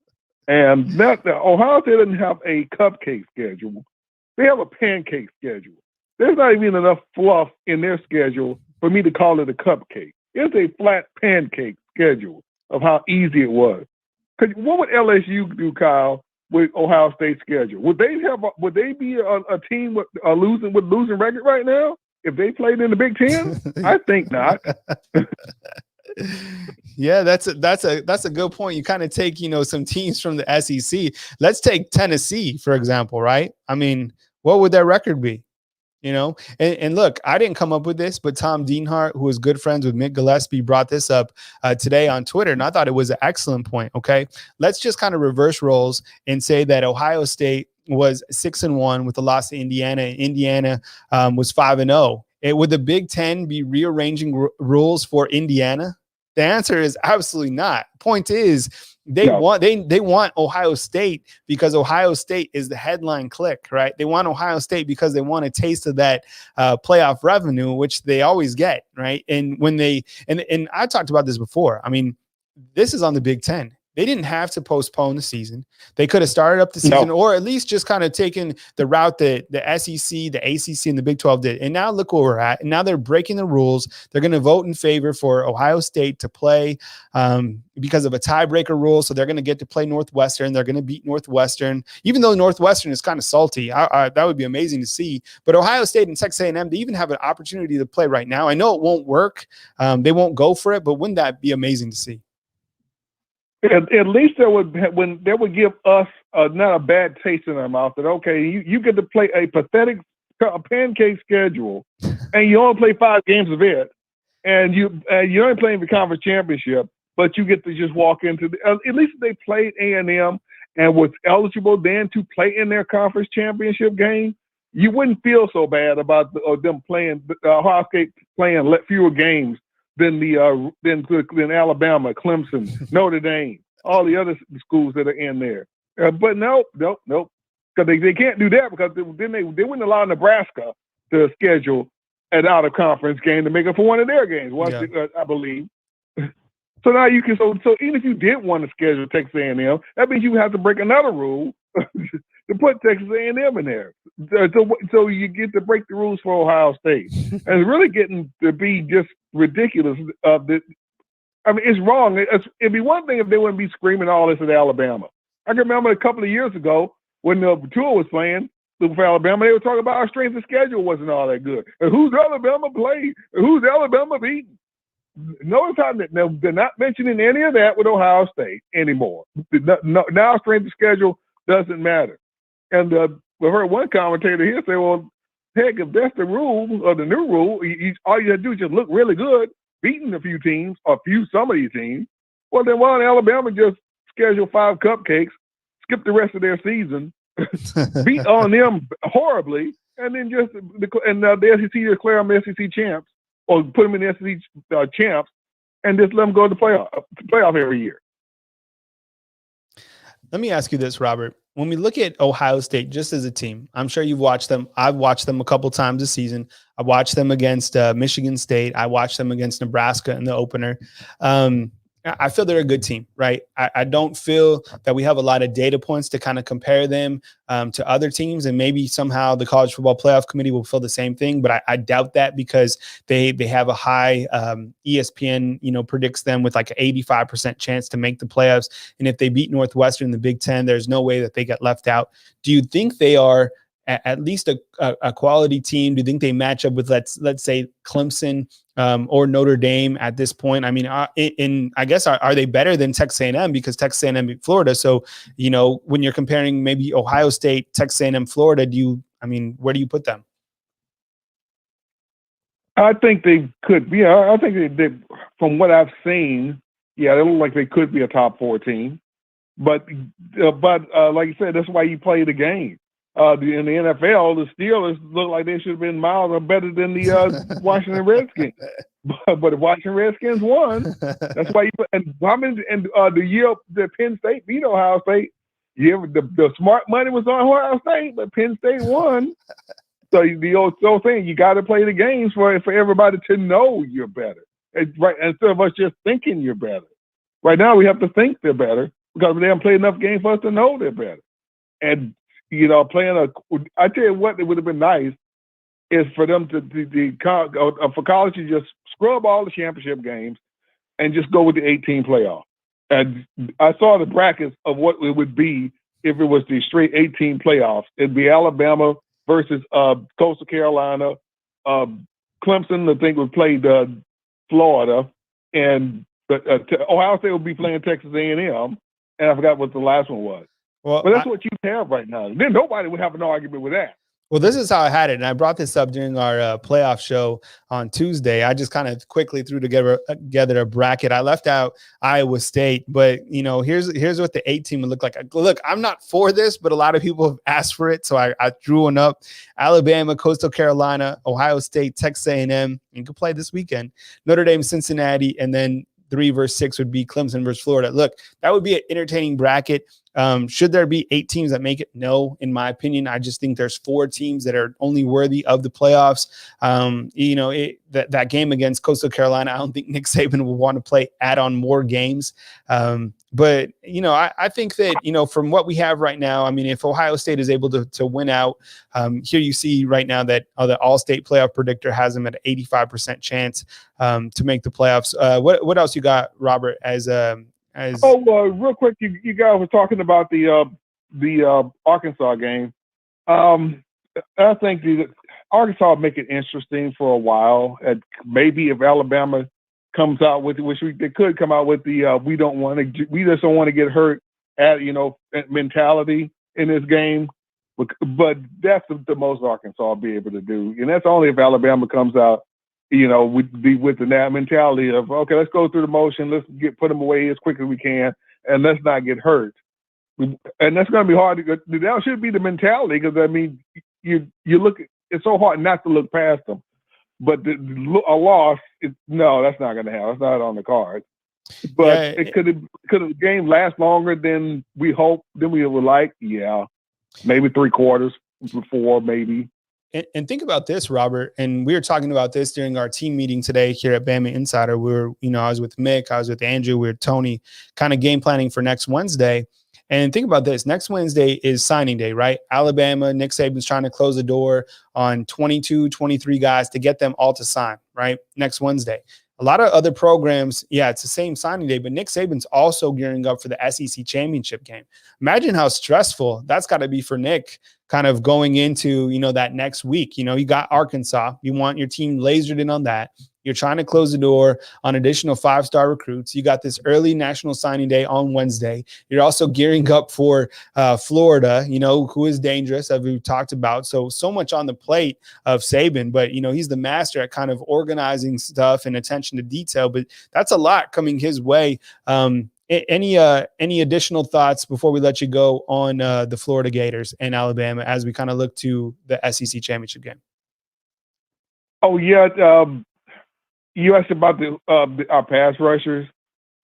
and Ohio State doesn't have a cupcake schedule. They have a pancake schedule. There's not even enough fluff in their schedule for me to call it a cupcake. It's a flat pancake schedule of how easy it was. Because what would LSU do, Kyle, with Ohio State's schedule? Would they be a team with losing record right now if they played in the Big Ten? I think not. Yeah, that's a good point. You kind of take, some teams from the SEC. Let's take Tennessee, for example, right? I mean, what would their record be? And look, I didn't come up with this, but Tom Dienhart, who is good friends with Mick Gillespie, brought this up today on Twitter, and I thought it was an excellent point. Okay, let's just kind of reverse roles and say that Ohio State was 6-1 with the loss to Indiana. Indiana was 5-0. Would the Big Ten be rearranging rules for Indiana? The answer is absolutely not. Point is, they want Ohio State because Ohio State is the headline click, right? They want Ohio State because they want a taste of that playoff revenue, which they always get, right? And when and I talked about this before. I mean, this is on the Big Ten. They didn't have to postpone the season. They could have started up the season or at least just kind of taken the route that the SEC, the ACC, and the Big 12 did. And now look where we're at. And now they're breaking the rules. They're going to vote in favor for Ohio State to play because of a tiebreaker rule. So they're going to get to play Northwestern. They're going to beat Northwestern, even though Northwestern is kind of salty. That would be amazing to see. But Ohio State and Texas A&M, they even have an opportunity to play right now. I know it won't work. They won't go for it, but wouldn't that be amazing to see? At least they would give us not a bad taste in our mouth that, okay, you get to play a pathetic pancake schedule and you only play 5 games of it, and you're only playing the conference championship, but you get to just walk into at least if they played A&M and was eligible then to play in their conference championship game, you wouldn't feel so bad about them playing Ohio State playing fewer games than Alabama, Clemson, Notre Dame, all the other schools that are in there. But nope. Because they can't do that because then they wouldn't allow Nebraska to schedule an out-of-conference game to make up for one of their games, I believe. So now you can. So even if you did want to schedule Texas A&M, that means you have to break another rule to put Texas A&M in there. So you get to break the rules for Ohio State, and it's really getting to be just ridiculous. I mean, it's wrong. It'd be one thing if they wouldn't be screaming all this at Alabama. I can remember a couple of years ago when the tour was playing for Alabama, they were talking about our strength of schedule wasn't all that good. And who's Alabama played? And who's Alabama beaten? Notice how they're not mentioning any of that with Ohio State anymore. Now strength of schedule doesn't matter. And we heard one commentator here say, well, heck, if that's the rule or the new rule, all you have to do is just look really good, beating a few teams or some of these teams. Well, then why don't Alabama just schedule 5 cupcakes, skip the rest of their season, beat on them horribly, and then the SEC declare them SEC champs or put them in the SEC champs and just let them go to the playoff every year. Let me ask you this, Robert. When we look at Ohio State just as a team, I'm sure you've watched them. I've watched them a couple times this season. I watched them against Michigan State. I watched them against Nebraska in the opener. I feel they're a good team, right? I don't feel that we have a lot of data points to kind of compare them to other teams, and maybe somehow the College Football Playoff Committee will feel the same thing, but I doubt that because they have a high ESPN, predicts them with like an 85% chance to make the playoffs, and if they beat Northwestern in the Big Ten, there's no way that they get left out. Do you think they are at least a quality team? Do you think they match up with let's say Clemson or Notre Dame at this point? I mean, I guess are they better than Texas A&M, because Texas A&M beat Florida? So when you're comparing maybe Ohio State, Texas A&M, Florida, where do you put them? I think they could be. I think they from what I've seen, they look like they could be a top 4 team. But like you said, that's why you play the game. In the NFL, the Steelers look like they should have been miles or better than the Washington Redskins. But the Washington Redskins won. That's why the year that Penn State beat Ohio State, the smart money was on Ohio State, but Penn State won. So the old thing, you got to play the games for everybody to know you're better, right? Instead of us just thinking you're better. Right now, we have to think they're better because they haven't played enough games for us to know they're better. And I tell you what, it would have been nice is for them for college to just scrub all the championship games and just go with the 18 playoff. And I saw the brackets of what it would be if it was the straight 18 playoffs. It'd be Alabama versus Coastal Carolina, Clemson, I think, would play Florida, and Ohio State would be playing Texas A&M, and I forgot what the last one was. Well, but that's what you have right now. Then nobody would have an argument with that. Well, this is how I had it, and I brought this up during our playoff show on Tuesday. I just kind of quickly threw together a bracket. I left out Iowa State, but here's what the 8 team would look like. Look, I'm not for this, but a lot of people have asked for it, so I drew one up. Alabama, Coastal Carolina, Ohio State, Texas A&M. You can play this weekend. Notre Dame, Cincinnati, and then 3 versus 6 would be Clemson versus Florida. Look, that would be an entertaining bracket. Should there be 8 teams that make it? No, in my opinion. I just think there's 4 teams that are only worthy of the playoffs. That game against Coastal Carolina, I don't think Nick Saban will want to play add-on more games. But I think that, from what we have right now, I mean, if Ohio State is able to win out, here you see right now that the All-State playoff predictor has them at an 85% chance to make the playoffs. What else you got, Robert, real quick, you guys were talking about the Arkansas game. I think Arkansas will make it interesting for a while. And maybe if Alabama comes out with, which they could come out with, we just don't want to get hurt mentality in this game. But that's the most Arkansas will be able to do, and that's only if Alabama comes out with that mentality of, okay, let's go through the motion, let's put them away as quick as we can, and let's not get hurt. And that's going to be hard to go. That should be the mentality, because you look. It's so hard not to look past them. But a loss, no, that's not going to happen. It's not on the card. But it could the game last longer than we hope, than we would like? Yeah, maybe 3/4, 4, maybe. And think about this, Robert, and we were talking about this during our team meeting today here at Bama Insider. I was with Mick, I was with Andrew, we were Tony, kind of game planning for next Wednesday. And think about this, next Wednesday is signing day, right? Alabama, Nick Saban's trying to close the door on 22, 23 guys to get them all to sign, right? Next Wednesday. A lot of other programs, it's the same signing day, but Nick Saban's also gearing up for the SEC championship game. Imagine how stressful that's got to be for Nick, kind of going into, that next week. You got Arkansas. You want your team lasered in on that. You're trying to close the door on additional 5-star recruits. You got this early national signing day on Wednesday. You're also gearing up for Florida, who is dangerous, as we've talked about. So much on the plate of Saban, but, he's the master at kind of organizing stuff and attention to detail. But that's a lot coming his way. Any additional thoughts before we let you go on the Florida Gators and Alabama as we kind of look to the SEC championship game? Oh, yeah. You asked about our pass rushers,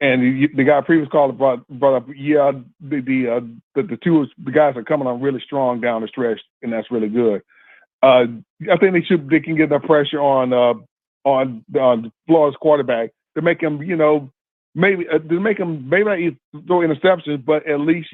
and the guy previous caller brought up, the guys are coming on really strong down the stretch, and that's really good. I think they can get enough pressure on Florida's quarterback to make him, maybe to make him maybe not throw interceptions, but at least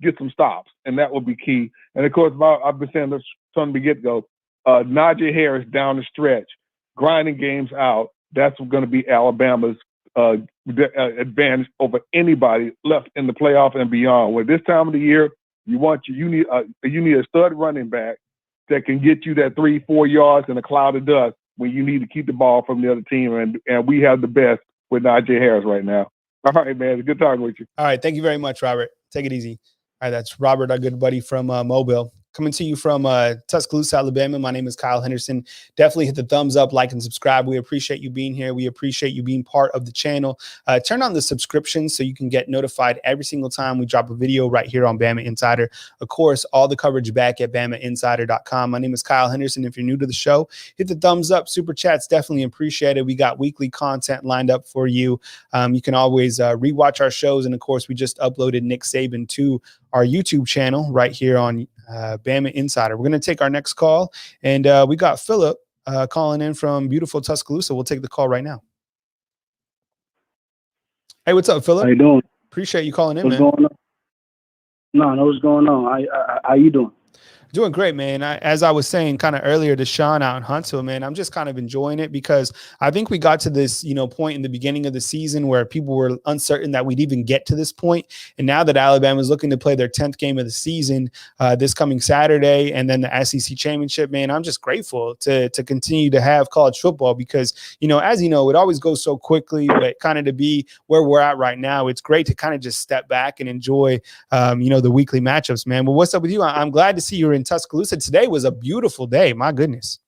get some stops, and that will be key. And of course, I've been saying this from the get-go. Najee Harris down the stretch, grinding games out. That's going to be Alabama's advantage over anybody left in the playoff and beyond. Well, this time of the year, you need a stud running back that can get you that 3-4 yards in a cloud of dust when you need to keep the ball from the other team. And we have the best with Najee Harris right now. All right, man. Good talking with you. All right. Thank you very much, Robert. Take it easy. All right. That's Robert, our good buddy from Mobile. Coming to you from Tuscaloosa, Alabama. My name is Kyle Henderson. Definitely hit the thumbs up, like, and subscribe. We appreciate you being here. We appreciate you being part of the channel. Turn on the subscription so you can get notified every single time we drop a video right here on Bama Insider. Of course, all the coverage back at BamaInsider.com. My name is Kyle Henderson. If you're new to the show, hit the thumbs up. Super chats definitely appreciated. We got weekly content lined up for you. You can always rewatch our shows. And, of course, we just uploaded Nick Saban to our YouTube channel right here on Bama Insider. We're going to take our next call, and we got Philip calling in from beautiful Tuscaloosa. We'll take the call right now. Hey, what's up, Philip? How you doing? Appreciate you calling in, what's man. Going on? No, what's going on? How you doing? Doing great, man. As I was saying kind of earlier to Sean out in Huntsville, man, I'm just kind of enjoying it because I think we got to this, point in the beginning of the season where people were uncertain that we'd even get to this point. And now that Alabama is looking to play their 10th game of the season this coming Saturday and then the SEC championship, man, I'm just grateful to continue to have college football because, as you know, it always goes so quickly, but kind of to be where we're at right now, it's great to kind of just step back and enjoy, the weekly matchups, man. But what's up with you? I'm glad to see you're in Tuscaloosa. Today was a beautiful day. My goodness.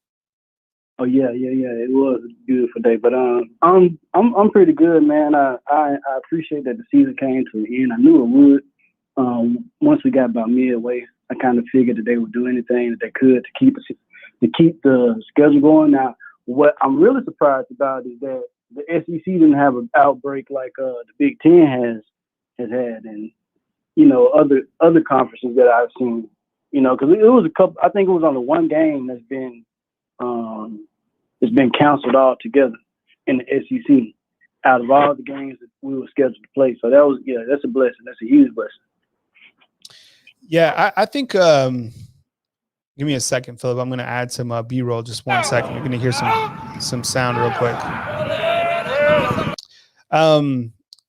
Oh yeah. It was a beautiful day, but I'm pretty good, man. I appreciate that the season came to an end. I knew it would. Once we got about midway, I kind of figured that they would do anything that they could to keep the schedule going. Now, what I'm really surprised about is that the SEC didn't have an outbreak like the Big Ten has had, and other conferences that I've seen. Because it was a couple. I think it was only one game that's been canceled altogether in the SEC out of all the games that we were scheduled to play. So that's a blessing. That's a huge blessing. Yeah, I think. Give me a second, Philip. I'm going to add some B-roll. Just 1 second. You're going to hear some sound real quick.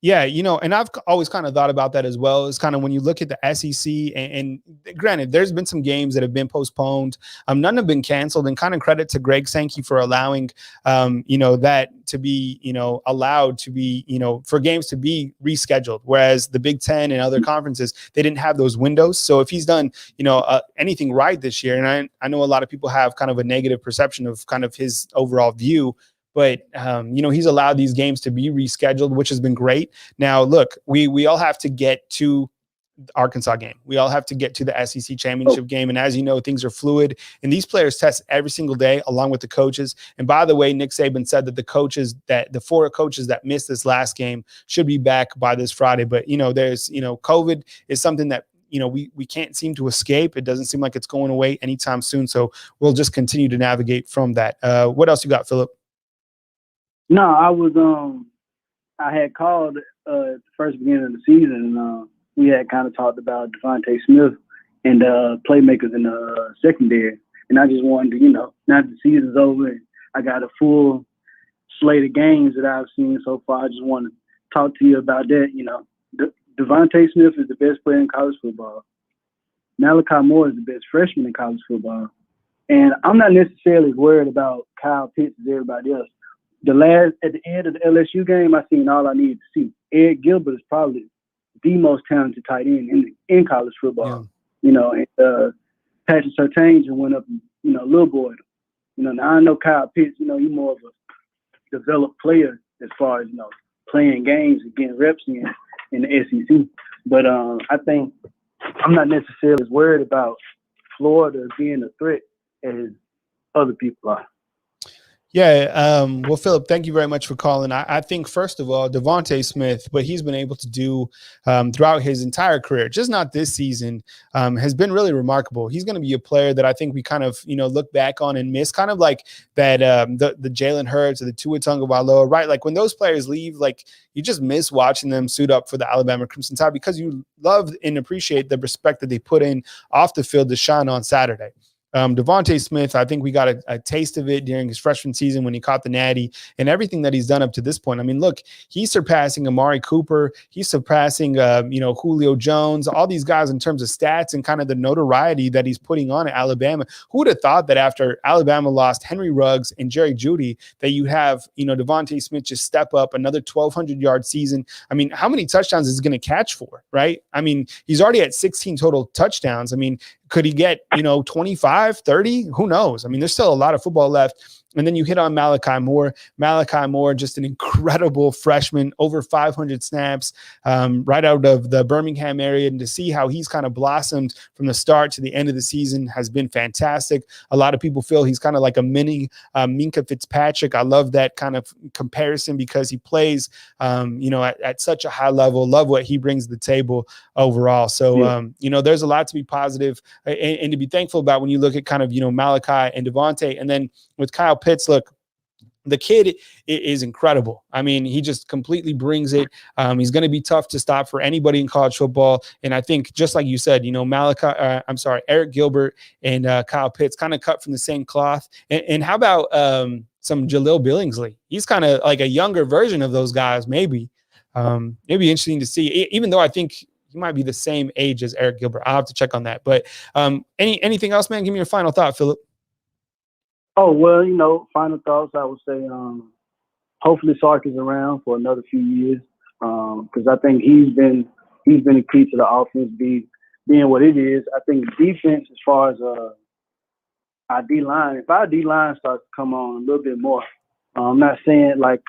Yeah, and I've always kind of thought about that as well. It's kind of when you look at the SEC, and granted, there's been some games that have been postponed. None have been canceled, and kind of credit to Greg Sankey for allowing, that to be, allowed to be, for games to be rescheduled. Whereas the Big Ten and other conferences, they didn't have those windows. So if he's done, anything right this year, and I know a lot of people have kind of a negative perception of kind of his overall view. But, he's allowed these games to be rescheduled, which has been great. Now, look, we all have to get to the Arkansas game. We all have to get to the SEC championship game. And as you know, things are fluid. And these players test every single day along with the coaches. And by the way, Nick Saban said that the 4 coaches that missed this last game should be back by this Friday. But, there's, COVID is something that, we can't seem to escape. It doesn't seem like it's going away anytime soon. So we'll just continue to navigate from that. What else you got, Philip? No, I had called the first beginning of the season, and we had kind of talked about Devontae Smith and playmakers in the secondary. And I just wanted to, now that the season's over and I got a full slate of games that I've seen so far, I just want to talk to you about that. Devontae Smith is the best player in college football. Malachi Moore is the best freshman in college football. And I'm not necessarily worried about Kyle Pitts as everybody else. At the end of the LSU game, I seen all I needed to see. Ed Gilbert is probably the most talented tight end in college football. Yeah. And Patrick Surtain just went up and, little boy. Now I know Kyle Pitts, he's more of a developed player as far as, playing games and getting reps in the SEC. But I think I'm not necessarily as worried about Florida being a threat as other people are. Yeah. Well, Philip, thank you very much for calling. I think, first of all, Devontae Smith, what he's been able to do throughout his entire career, just not this season, has been really remarkable. He's going to be a player that I think we kind of, look back on and miss, kind of like that the Jalen Hurts or the Tua Tagovailoa, right? Like when those players leave, like you just miss watching them suit up for the Alabama Crimson Tide because you love and appreciate the respect that they put in off the field to shine on Saturday. Devontae Smith, I think we got a taste of it during his freshman season when he caught the natty and everything that he's done up to this point. I mean, look, he's surpassing Amari Cooper. He's surpassing, Julio Jones, all these guys in terms of stats and kind of the notoriety that he's putting on at Alabama. Who would have thought that after Alabama lost Henry Ruggs and Jerry Jeudy that you have, Devontae Smith just step up another 1,200-yard season? I mean, how many touchdowns is he going to catch for, right? I mean, he's already at 16 total touchdowns. I mean, could he get, 25, 30? Who knows? I mean, there's still a lot of football left. And then you hit on Malachi Moore. Malachi Moore, just an incredible freshman, over 500 snaps, right out of the Birmingham area. And to see how he's kind of blossomed from the start to the end of the season has been fantastic. A lot of people feel he's kind of like a mini Minkah Fitzpatrick. I love that kind of comparison because he plays, at such a high level. Love what he brings to the table overall. So, there's a lot to be positive and to be thankful about when you look at kind of, Malachi and Devontae. And then with Kyle Pitts, look, the kid is incredible. I mean, he just completely brings it. He's going to be tough to stop for anybody in college football. And I think just like you said, Eric Gilbert and Kyle Pitts kind of cut from the same cloth. And how about some Jaleel Billingsley? He's kind of like a younger version of those guys, maybe. Maybe interesting to see, even though I think he might be the same age as Eric Gilbert. I'll have to check on that. But anything else, man? Give me your final thought, Philip. Oh, well, final thoughts, I would say hopefully Sark is around for another few years because I think he's been a key to the offense being what it is. I think defense, as far as our D-line, if our D-line starts to come on a little bit more, I'm not saying like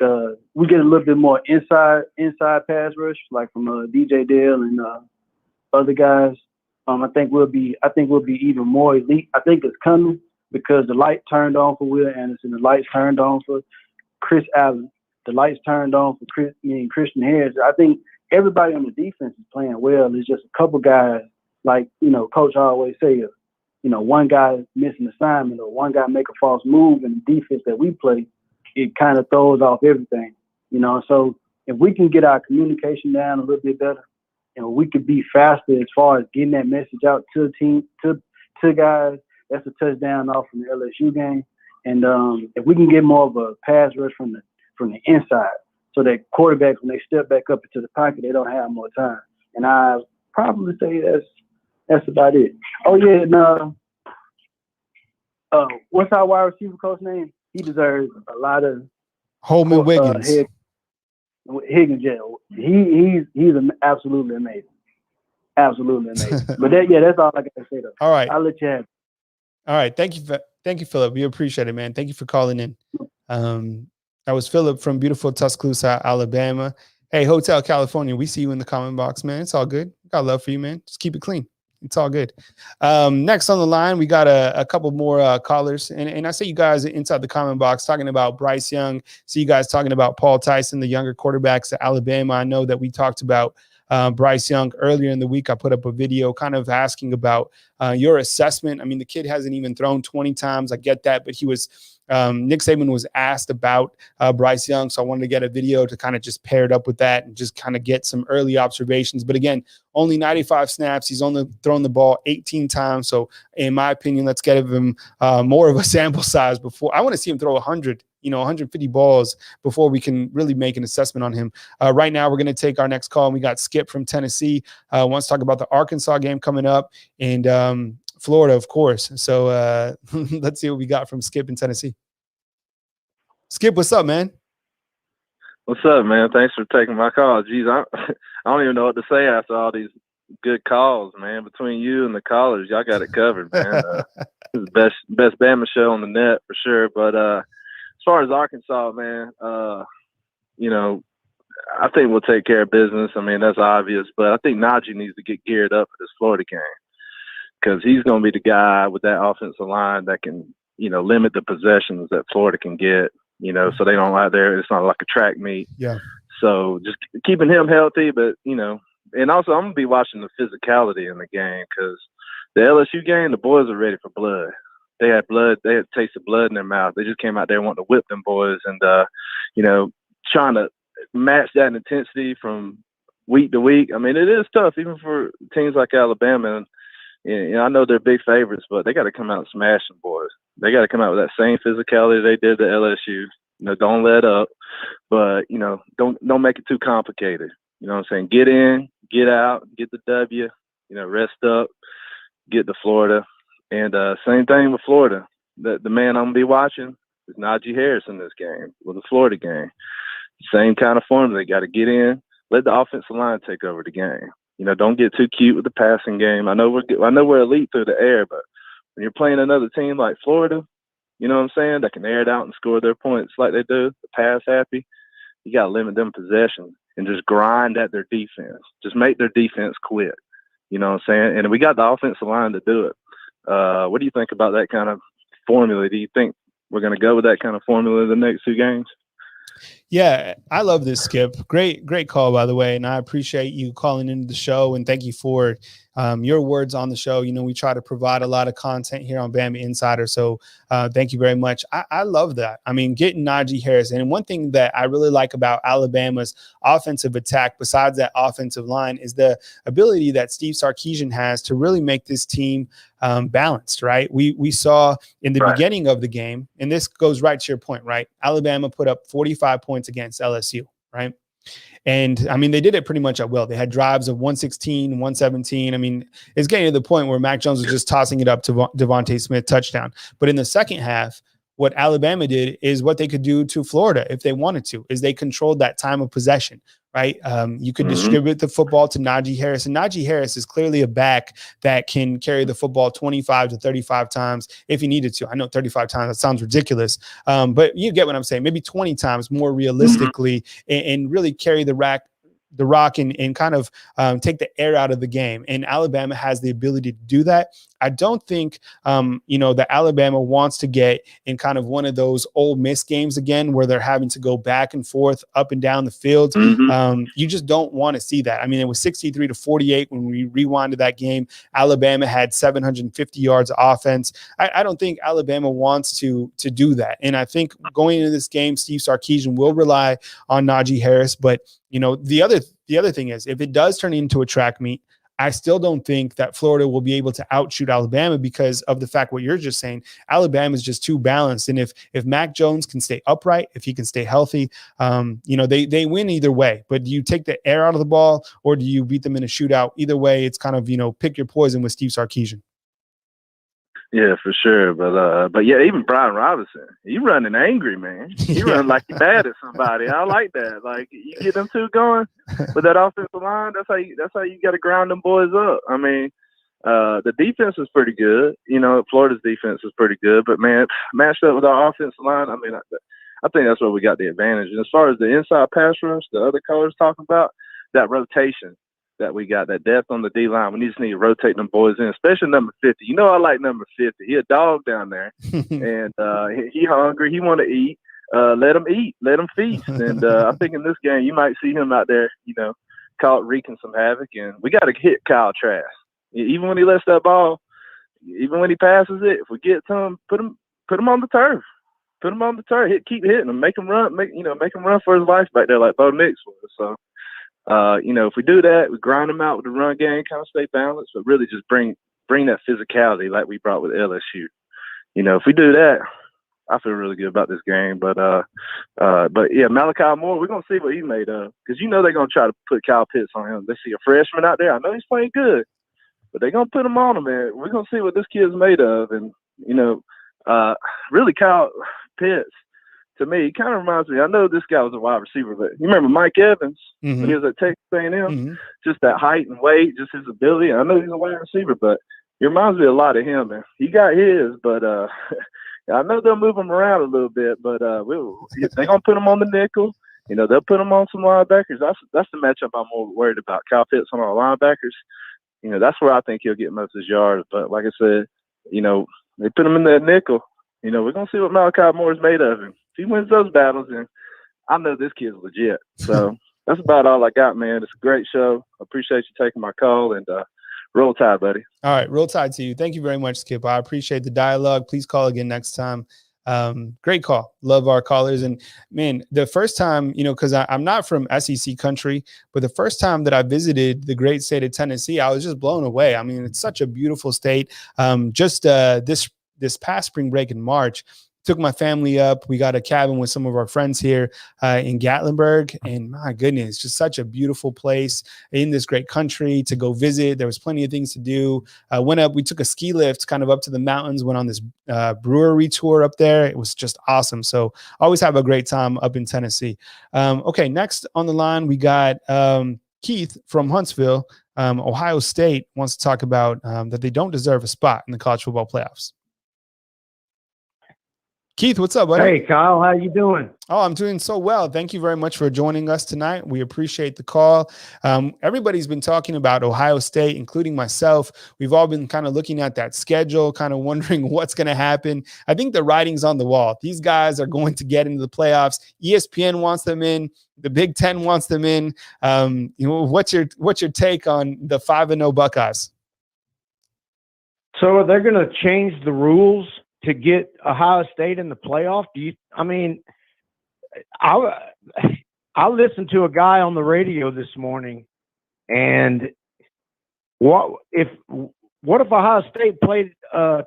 we get a little bit more inside pass rush, like from DJ Dale and other guys. I think we'll be even more elite. I think it's coming because the light turned on for Will Anderson, the lights turned on for Chris Allen, the lights turned on for Christian Harris. I think everybody on the defense is playing well. It's just a couple guys, like Coach always say, one guy missing assignment or one guy make a false move in the defense that we play. It kind of throws off everything, So if we can get our communication down a little bit better, and we could be faster as far as getting that message out to the team, to guys, that's a touchdown off from the LSU game. And if we can get more of a pass rush from the inside, so that quarterbacks, when they step back up into the pocket, they don't have more time. And I probably say that's about it. Oh yeah, and what's our wide receiver coach name? He deserves a lot of Holman Wiggins. Higgins, yeah. He's absolutely amazing. Absolutely amazing. But that's all I got to say though. All right. I'll let you have it. All right. Thank you, Philip. We appreciate it, man. Thank you for calling in. That was Philip from beautiful Tuscaloosa, Alabama. Hey, Hotel California, we see you in the comment box, man. It's all good. Got love for you, man. Just keep it clean. It's all good. Next on the line, we got a couple more callers. And I see you guys inside the comment box talking about Bryce Young. See you guys talking about Paul Tyson, the younger quarterbacks at Alabama. I know that we talked about Bryce Young earlier in the week. I put up a video kind of asking about your assessment. I mean, the kid hasn't even thrown 20 times. I get that, but Nick Saban was asked about Bryce Young, so I wanted to get a video to kind of just pair it up with that and just kind of get some early observations. But again, only 95 snaps. He's only thrown the ball 18 times. So in my opinion, let's give him more of a sample size before. I want to see him throw 150 balls before we can really make an assessment on him. Right now, we're going to take our next call, and we got Skip from Tennessee. Wants to talk about the Arkansas game coming up and Florida, of course. So let's see what we got from Skip in Tennessee. Skip, what's up, man? What's up, man? Thanks for taking my call. Geez, I don't even know what to say after all these good calls, man. Between you and the callers, y'all got it covered, man. This is the best Bama show on the net for sure. But as far as Arkansas, man, I think we'll take care of business. I mean, that's obvious. But I think Najee needs to get geared up for this Florida game because he's going to be the guy with that offensive line that can, limit the possessions that Florida can get, so they don't out there. It's not like a track meet. Yeah. So just keeping him healthy, but, and also I'm going to be watching the physicality in the game because the LSU game, the boys are ready for blood. They had blood. They had a taste of blood in their mouth. They just came out there wanting to whip them boys and, trying to match that intensity from week to week. I mean, it is tough even for teams like Alabama. And I know they're big favorites, but they got to come out and smash them boys. They got to come out with that same physicality they did to LSU. Don't let up, but don't make it too complicated. You know what I'm saying? Get in, get out, get the W. Rest up, get to Florida, and same thing with Florida. The man I'm gonna be watching is Najee Harris in this game with the Florida game. Same kind of formula. They got to get in, let the offensive line take over the game. Don't get too cute with the passing game. I know we're elite through the air, but when you're playing another team like Florida, you know what I'm saying, that can air it out and score their points like they do, the pass happy, you got to limit them possessions and just grind at their defense. Just make their defense quit. You know what I'm saying? And we got the offensive line to do it. What do you think about that kind of formula? Do you think we're going to go with that kind of formula in the next 2 games? Yeah, I love this, Skip. Great call, by the way. And I appreciate you calling into the show. And thank you for your words on the show. We try to provide a lot of content here on Bama Insider. So thank you very much. I love that. I mean, getting Najee Harris. And one thing that I really like about Alabama's offensive attack, besides that offensive line, is the ability that Steve Sarkisian has to really make this team balanced, right? We saw in the beginning of the game, and this goes right to your point, right? Alabama put up 45 points against LSU, right? And I mean, they did it pretty much at will. They had drives of 116, 117. I mean, it's getting to the point where Mac Jones was just tossing it up to Devontae Smith touchdown. But in the second half, what Alabama did is what they could do to Florida if they wanted to, is they controlled that time of possession, right? You could distribute the football to Najee Harris, and Najee Harris is clearly a back that can carry the football 25 to 35 times if he needed to. I know 35 times, that sounds ridiculous, but you get what I'm saying. Maybe 20 times more realistically, and really carry the rock and kind of take the air out of the game. And Alabama has the ability to do that. I don't think, that Alabama wants to get in kind of one of those Ole Miss games again, where they're having to go back and forth, up and down the field. You just don't want to see that. I mean, it was 63-48 when we rewinded that game. Alabama had 750 yards of offense. I don't think Alabama wants to do that. And I think going into this game, Steve Sarkisian will rely on Najee Harris. But, the other thing is, if it does turn into a track meet, I still don't think that Florida will be able to outshoot Alabama because of the fact what you're just saying. Alabama is just too balanced. And if Mac Jones can stay upright, if he can stay healthy, they win either way. But do you take the air out of the ball or do you beat them in a shootout? Either way, it's kind of, pick your poison with Steve Sarkisian. Yeah, for sure. But yeah, even Brian Robinson, he running angry, man. He running like he mad at somebody. I like that. Like, you get them two going with that offensive line. That's how you got to ground them boys up. I mean, the defense is pretty good. Florida's defense is pretty good. But man, matched up with our offensive line, I mean, I think that's where we got the advantage. And as far as the inside pass rush, the other callers talking about that rotation that we got, that depth on the D-line. We just need to rotate them boys in, especially number 50. I like number 50. He a dog down there, and he hungry. He want to eat. Let him eat. Let him feast. And I think in this game, you might see him out there, caught wreaking some havoc. And we got to hit Kyle Trask. Even when he lets that ball, even when he passes it, if we get to him, put him on the turf. Put him on the turf. Keep hitting him. Make him run. Make him run for his life back there like Bo Nix was. So. If we do that, we grind them out with the run game, kind of stay balanced, but really just bring that physicality like we brought with LSU. If we do that, I feel really good about this game. But yeah, Malachi Moore, we're gonna see what he's made of, because they're gonna try to put Kyle Pitts on him. They see a freshman out there. I know he's playing good, but they're gonna put him on him, man. We're gonna see what this kid's made of, and really Kyle Pitts. To me, he kind of reminds me. I know this guy was a wide receiver, but you remember Mike Evans when he was at Texas A&M? Just that height and weight, just his ability. I know he's a wide receiver, but he reminds me a lot of him. Man, he got his, but I know they'll move him around a little bit. But they're gonna put him on the nickel. They'll put him on some linebackers. That's the matchup I'm more worried about. Kyle Pitts on our linebackers. That's where I think he'll get most of his yards. But like I said, they put him in that nickel. we're going to see what Malachi Moore is made of. And if he wins those battles, then I know this kid's legit. So that's about all I got, man. It's a great show. I appreciate you taking my call, and roll tide, buddy. All right, roll tide to you. Thank you very much, Skip. I appreciate the dialogue. Please call again next time. Great call. Love our callers. And man, the first time, because I'm not from SEC country, but the first time that I visited the great state of Tennessee, I was just blown away. I mean, it's such a beautiful state. Just this past spring break in March, took my family up. We got a cabin with some of our friends here in Gatlinburg. And my goodness, just such a beautiful place in this great country to go visit. There was plenty of things to do. Went up, we took a ski lift kind of up to the mountains, went on this brewery tour up there. It was just awesome. So always have a great time up in Tennessee. Okay, next on the line, we got Keith from Huntsville. Ohio State wants to talk about that they don't deserve a spot in the college football playoffs. Keith, what's up, buddy? Hey, Kyle, how you doing? Oh, I'm doing so well. Thank you very much for joining us tonight. We appreciate the call. Everybody's been talking about Ohio State, including myself. We've all been kind of looking at that schedule, kind of wondering what's going to happen. I think the writing's on the wall. These guys are going to get into the playoffs. ESPN wants them in. The Big Ten wants them in. What's your take on the 5-0 Buckeyes? So they're going to change the rules to get Ohio State in the playoff? I listened to a guy on the radio this morning, and what if Ohio State played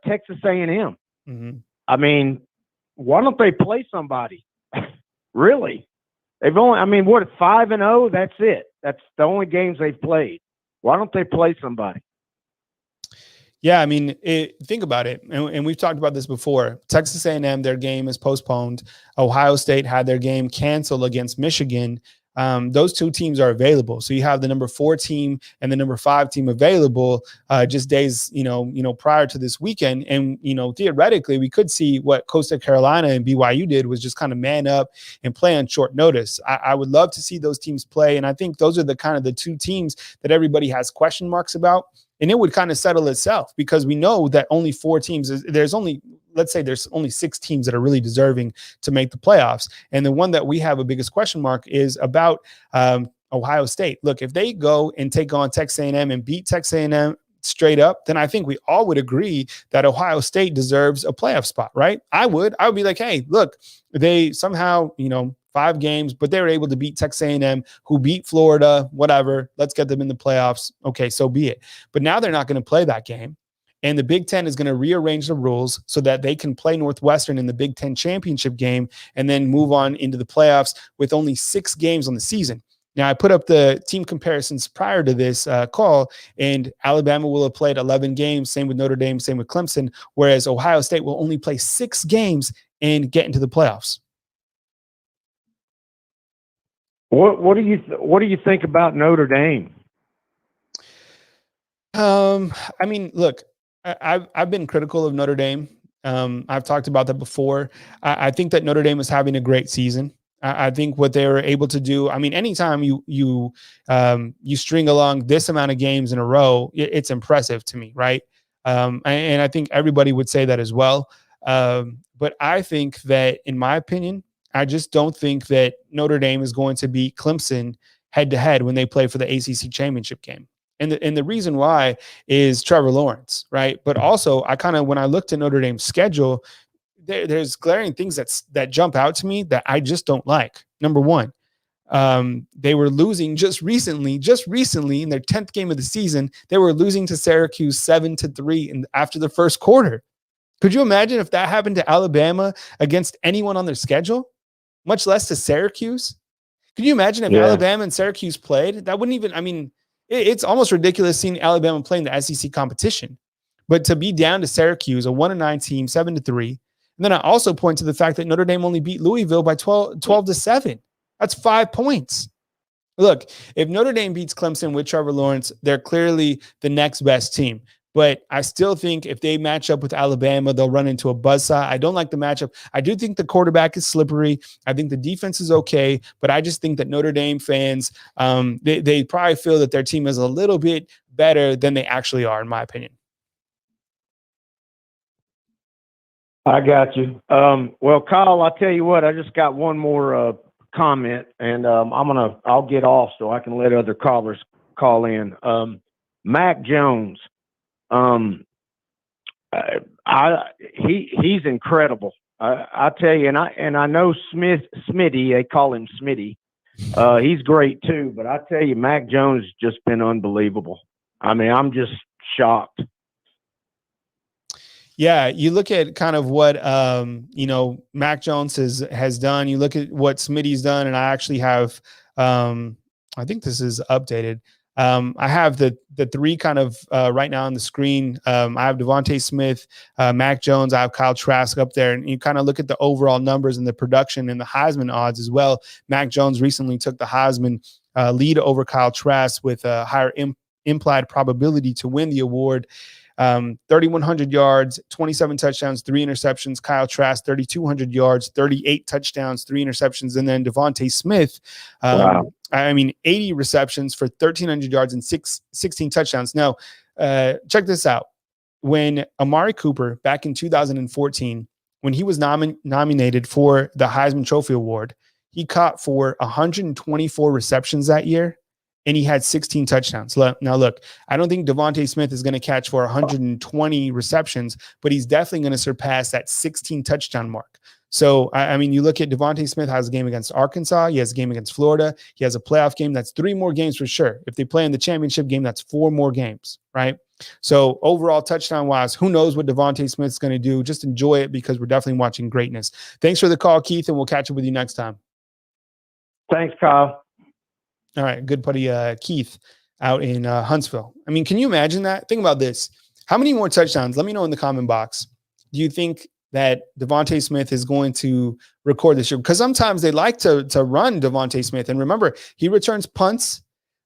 Texas A&M? Mm-hmm. Why don't they play somebody? Really? They've only, 5-0? That's it. That's the only games they've played. Why don't they play somebody? Yeah, think about it, and we've talked about this before. Texas A&M, their game is postponed. Ohio State had their game canceled against Michigan. Those two teams are available. So you have the number 4 team and the number 5 team available just days, prior to this weekend. And, theoretically, we could see what Coastal Carolina and BYU did was just kind of man up and play on short notice. I would love to see those teams play. And I think those are the two teams that everybody has question marks about. And it would kind of settle itself because we know that only 4 teams, there's only 6 teams that are really deserving to make the playoffs. And the one that we have a biggest question mark is about Ohio State. Look, if they go and take on Texas A&M and beat Texas A&M straight up, then I think we all would agree that Ohio State deserves a playoff spot, right? I would be like, hey, look, they somehow, 5 games, but they were able to beat Texas A&M, who beat Florida, whatever. Let's get them in the playoffs. Okay, so be it. But now they're not going to play that game. And the Big Ten is going to rearrange the rules so that they can play Northwestern in the Big Ten championship game and then move on into the playoffs with only 6 games on the season. Now, I put up the team comparisons prior to this call, and Alabama will have played 11 games, same with Notre Dame, same with Clemson, whereas Ohio State will only play 6 games and get into the playoffs. What do you think about Notre Dame? Look, I've been critical of Notre Dame. I've talked about that before. I think that Notre Dame is having a great season. I think what they were able to do. Anytime you string along this amount of games in a row, it's impressive to me, right? And I think everybody would say that as well. But I think that, in my opinion, I just don't think that Notre Dame is going to beat Clemson head-to-head when they play for the ACC championship game. And the reason why is Trevor Lawrence, right? But also, when I looked at Notre Dame's schedule, there's glaring things that jump out to me that I just don't like. Number one, they were losing just recently in their 10th game of the season. They were losing to Syracuse 7-3 after the first quarter. Could you imagine if that happened to Alabama against anyone on their schedule, much less to Syracuse? Could you imagine if Alabama and Syracuse played? That wouldn't even, it's almost ridiculous seeing Alabama play in the SEC competition. But to be down to Syracuse, a 1-9 team, 7-3. And then I also point to the fact that Notre Dame only beat Louisville by 12-7. That's 5 points. Look, if Notre Dame beats Clemson with Trevor Lawrence, they're clearly the next best team. But I still think if they match up with Alabama, they'll run into a buzzsaw. I don't like the matchup. I do think the quarterback is slippery. I think the defense is okay. But I just think that Notre Dame fans, they probably feel that their team is a little bit better than they actually are, in my opinion. I got you. Well, Kyle, I'll tell you what, I just got one more comment, and I'll get off so I can let other callers call in. Mac Jones, he's incredible. I tell you, and I know Smitty, they call him Smitty. He's great too, but I tell you, Mac Jones has just been unbelievable. I mean, I'm just shocked. Yeah, you look at kind of what Mac Jones has done. You look at what Smitty's done, and I actually have I think this is updated. I have the three kind of right now on the screen. I have Devontae Smith, Mac Jones, I have Kyle Trask up there, and you kind of look at the overall numbers and the production and the Heisman odds as well. Mac Jones recently took the Heisman lead over Kyle Trask with a higher implied probability to win the award. 3,100 yards, 27 touchdowns, 3 interceptions. Kyle Trask, 3,200 yards, 38 touchdowns, 3 interceptions. And then Devontae Smith, 80 receptions for 1,300 yards and 16 touchdowns. Now, check this out. When Amari Cooper, back in 2014, when he was nominated for the Heisman Trophy Award, he caught for 124 receptions that year, and he had 16 touchdowns. Now, look, I don't think Devontae Smith is going to catch for 120 receptions, but he's definitely going to surpass that 16 touchdown mark. So, I mean, you look at Devontae Smith has a game against Arkansas. He has a game against Florida. He has a playoff game. That's 3 more games for sure. If they play in the championship game, that's 4 more games, right? So overall touchdown-wise, who knows what Devontae Smith's going to do. Just enjoy it because we're definitely watching greatness. Thanks for the call, Keith, and we'll catch up with you next time. Thanks, Kyle. All right, good buddy Keith out in Huntsville. I mean, can you imagine that? Think about this. How many more touchdowns? Let me know in the comment box. Do you think that Devontae Smith is going to record this year? Because sometimes they like to run Devontae Smith. And remember, he returns punts.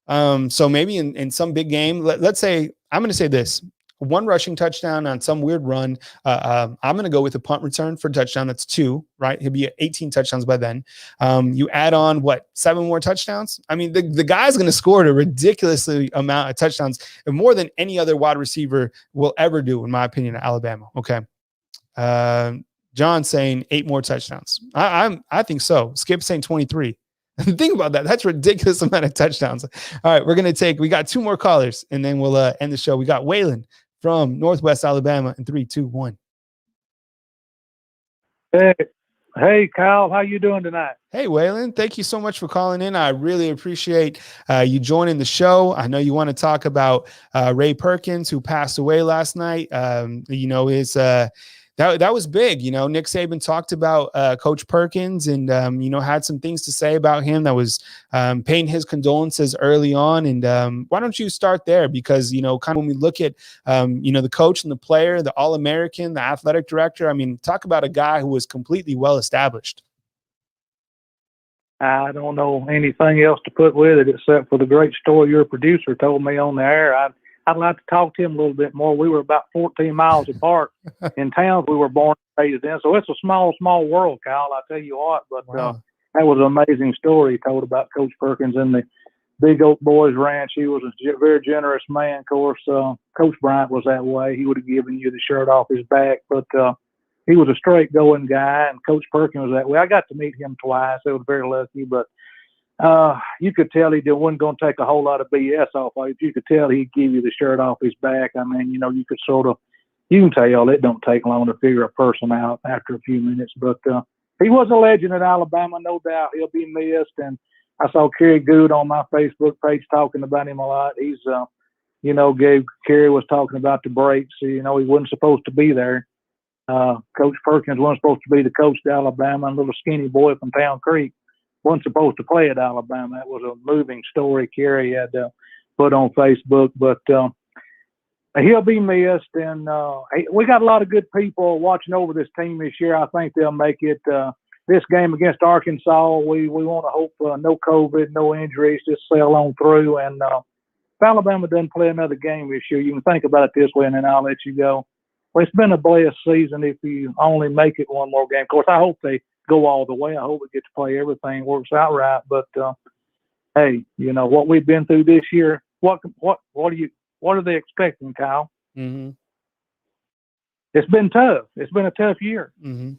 So maybe in some big game, let's say, I'm going to say this. 1 rushing touchdown on some weird run. I'm going to go with a punt return for a touchdown. That's 2, right? He'll be at 18 touchdowns by then. You add on 7 more touchdowns. I mean, the guy's going to score a ridiculously amount of touchdowns, and more than any other wide receiver will ever do, in my opinion, at Alabama. Okay. John saying 8 more touchdowns. I think so. Skip saying 23. Think about that. That's a ridiculous amount of touchdowns. All right, we got 2 more callers, and then we'll end the show. We got Waylon from Northwest Alabama in 3, 2, 1. Hey, Kyle, how you doing tonight? Hey, Waylon, thank you so much for calling in. I really appreciate you joining the show. I know you want to talk about Ray Perkins, who passed away last night. That was big. Nick Saban talked about Coach Perkins and, had some things to say about him that was paying his condolences early on. And why don't you start there? Because, kind of when we look at, the coach and the player, the All-American, the athletic director, I mean, talk about a guy who was completely well-established. I don't know anything else to put with it except for the great story your producer told me on the air. I'd like to talk to him a little bit more. We were about 14 miles apart in towns we were born and raised in. So it's a small, small world, Kyle, I tell you what. But wow. That was an amazing story he told about Coach Perkins and the Big Oak Boys Ranch. He was a very generous man. Of course, Coach Bryant was that way. He would have given you the shirt off his back. But he was a straight-going guy, and Coach Perkins was that way. I got to meet him twice. I was very lucky. But you could tell he wasn't going to take a whole lot of BS off of you. You could tell he'd give you the shirt off his back. I mean, you could you can tell it don't take long to figure a person out after a few minutes. But he was a legend at Alabama, no doubt. He'll be missed. And I saw Kerry Good on my Facebook page talking about him a lot. He's, Kerry was talking about the breaks. He wasn't supposed to be there. Coach Perkins wasn't supposed to be the coach to Alabama, a little skinny boy from Town Creek. Wasn't supposed to play at Alabama. That was a moving story Kerry had put on Facebook. But he'll be missed. And we got a lot of good people watching over this team this year. I think they'll make it. This game against Arkansas, we want to hope no COVID, no injuries, just sail on through. And if Alabama doesn't play another game this year, you can think about it this way, and then I'll let you go. Well, it's been a blessed season if you only make it one more game. Of course, I hope they go all the way. I hope we get to play everything works out right. But hey, what we've been through this year. What are they expecting, Kyle? Mm-hmm. it's been tough. It's been a tough year. Mm-hmm.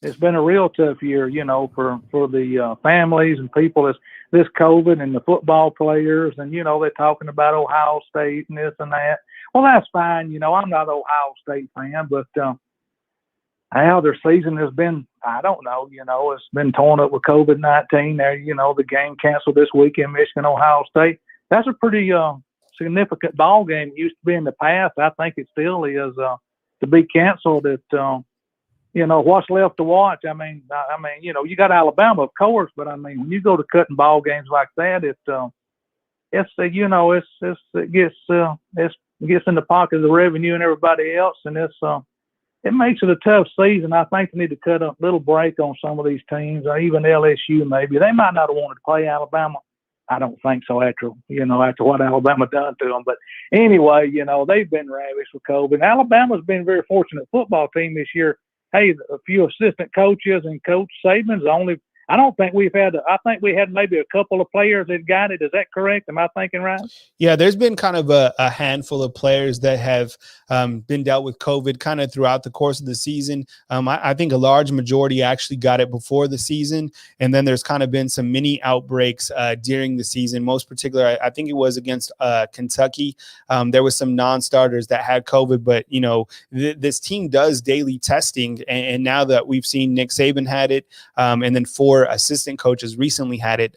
It's been a real tough year, for the families and people. This COVID and the football players, and they're talking about Ohio State and this and that. Well, that's fine. I'm not an Ohio State fan, but how their season has been, I don't know. It's been torn up with COVID-19. There, the game canceled this weekend, Michigan, Ohio State. That's a pretty significant ball game. It used to be in the past. I think it still is to be canceled. What's left to watch? I mean, you got Alabama, of course, but I mean, when you go to cutting ball games like that, it gets in the pocket of the revenue and everybody else, and it makes it a tough season. I think they need to cut a little break on some of these teams, or even LSU maybe. They might not have wanted to play Alabama. I don't think so after what Alabama done to them. But anyway, they've been ravished with COVID. Alabama's been a very fortunate football team this year. Hey, a few assistant coaches and Coach Saban's only. I don't think I think we had maybe a couple of players that got it. Is that correct? Am I thinking right? Yeah, there's been kind of a handful of players that have been dealt with COVID kind of throughout the course of the season. I think a large majority actually got it before the season. And then there's kind of been some mini outbreaks during the season. Most particular, I think it was against Kentucky. There was some non-starters that had COVID, but, this team does daily testing. And now that we've seen Nick Saban had it, and then 4 assistant coaches recently had it.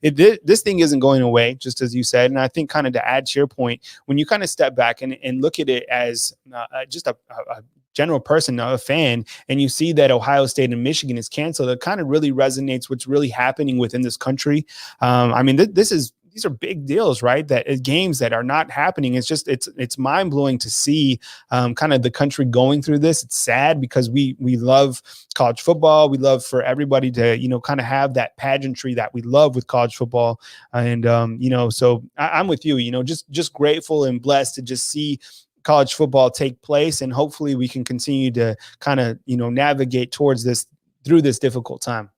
This thing isn't going away, just as you said. And I think kind of to add to your point, when you kind of step back and look at it as just a general person, a fan, and you see that Ohio State and Michigan is canceled, it kind of really resonates what's really happening within this country. These are big deals, right? That games that are not happening. It's mind blowing to see kind of the country going through this. It's sad because we love college football. We love for everybody to, kind of have that pageantry that we love with college football. And, so I'm with you, just grateful and blessed to just see college football take place. And hopefully we can continue to kind of, navigate towards this through this difficult time.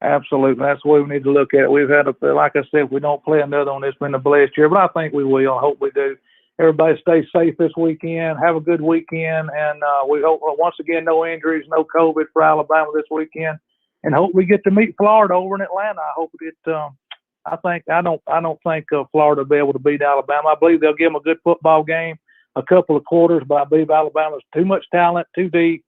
Absolutely. That's the way we need to look at it. We've had like I said, if we don't play another one, it's been a blessed year, but I think we will. I hope we do. Everybody stay safe this weekend. Have a good weekend. And we hope, once again, no injuries, no COVID for Alabama this weekend. And hope we get to meet Florida over in Atlanta. I hope I don't think Florida will be able to beat Alabama. I believe they'll give them a good football game, a couple of quarters, but I believe Alabama's too much talent, too deep,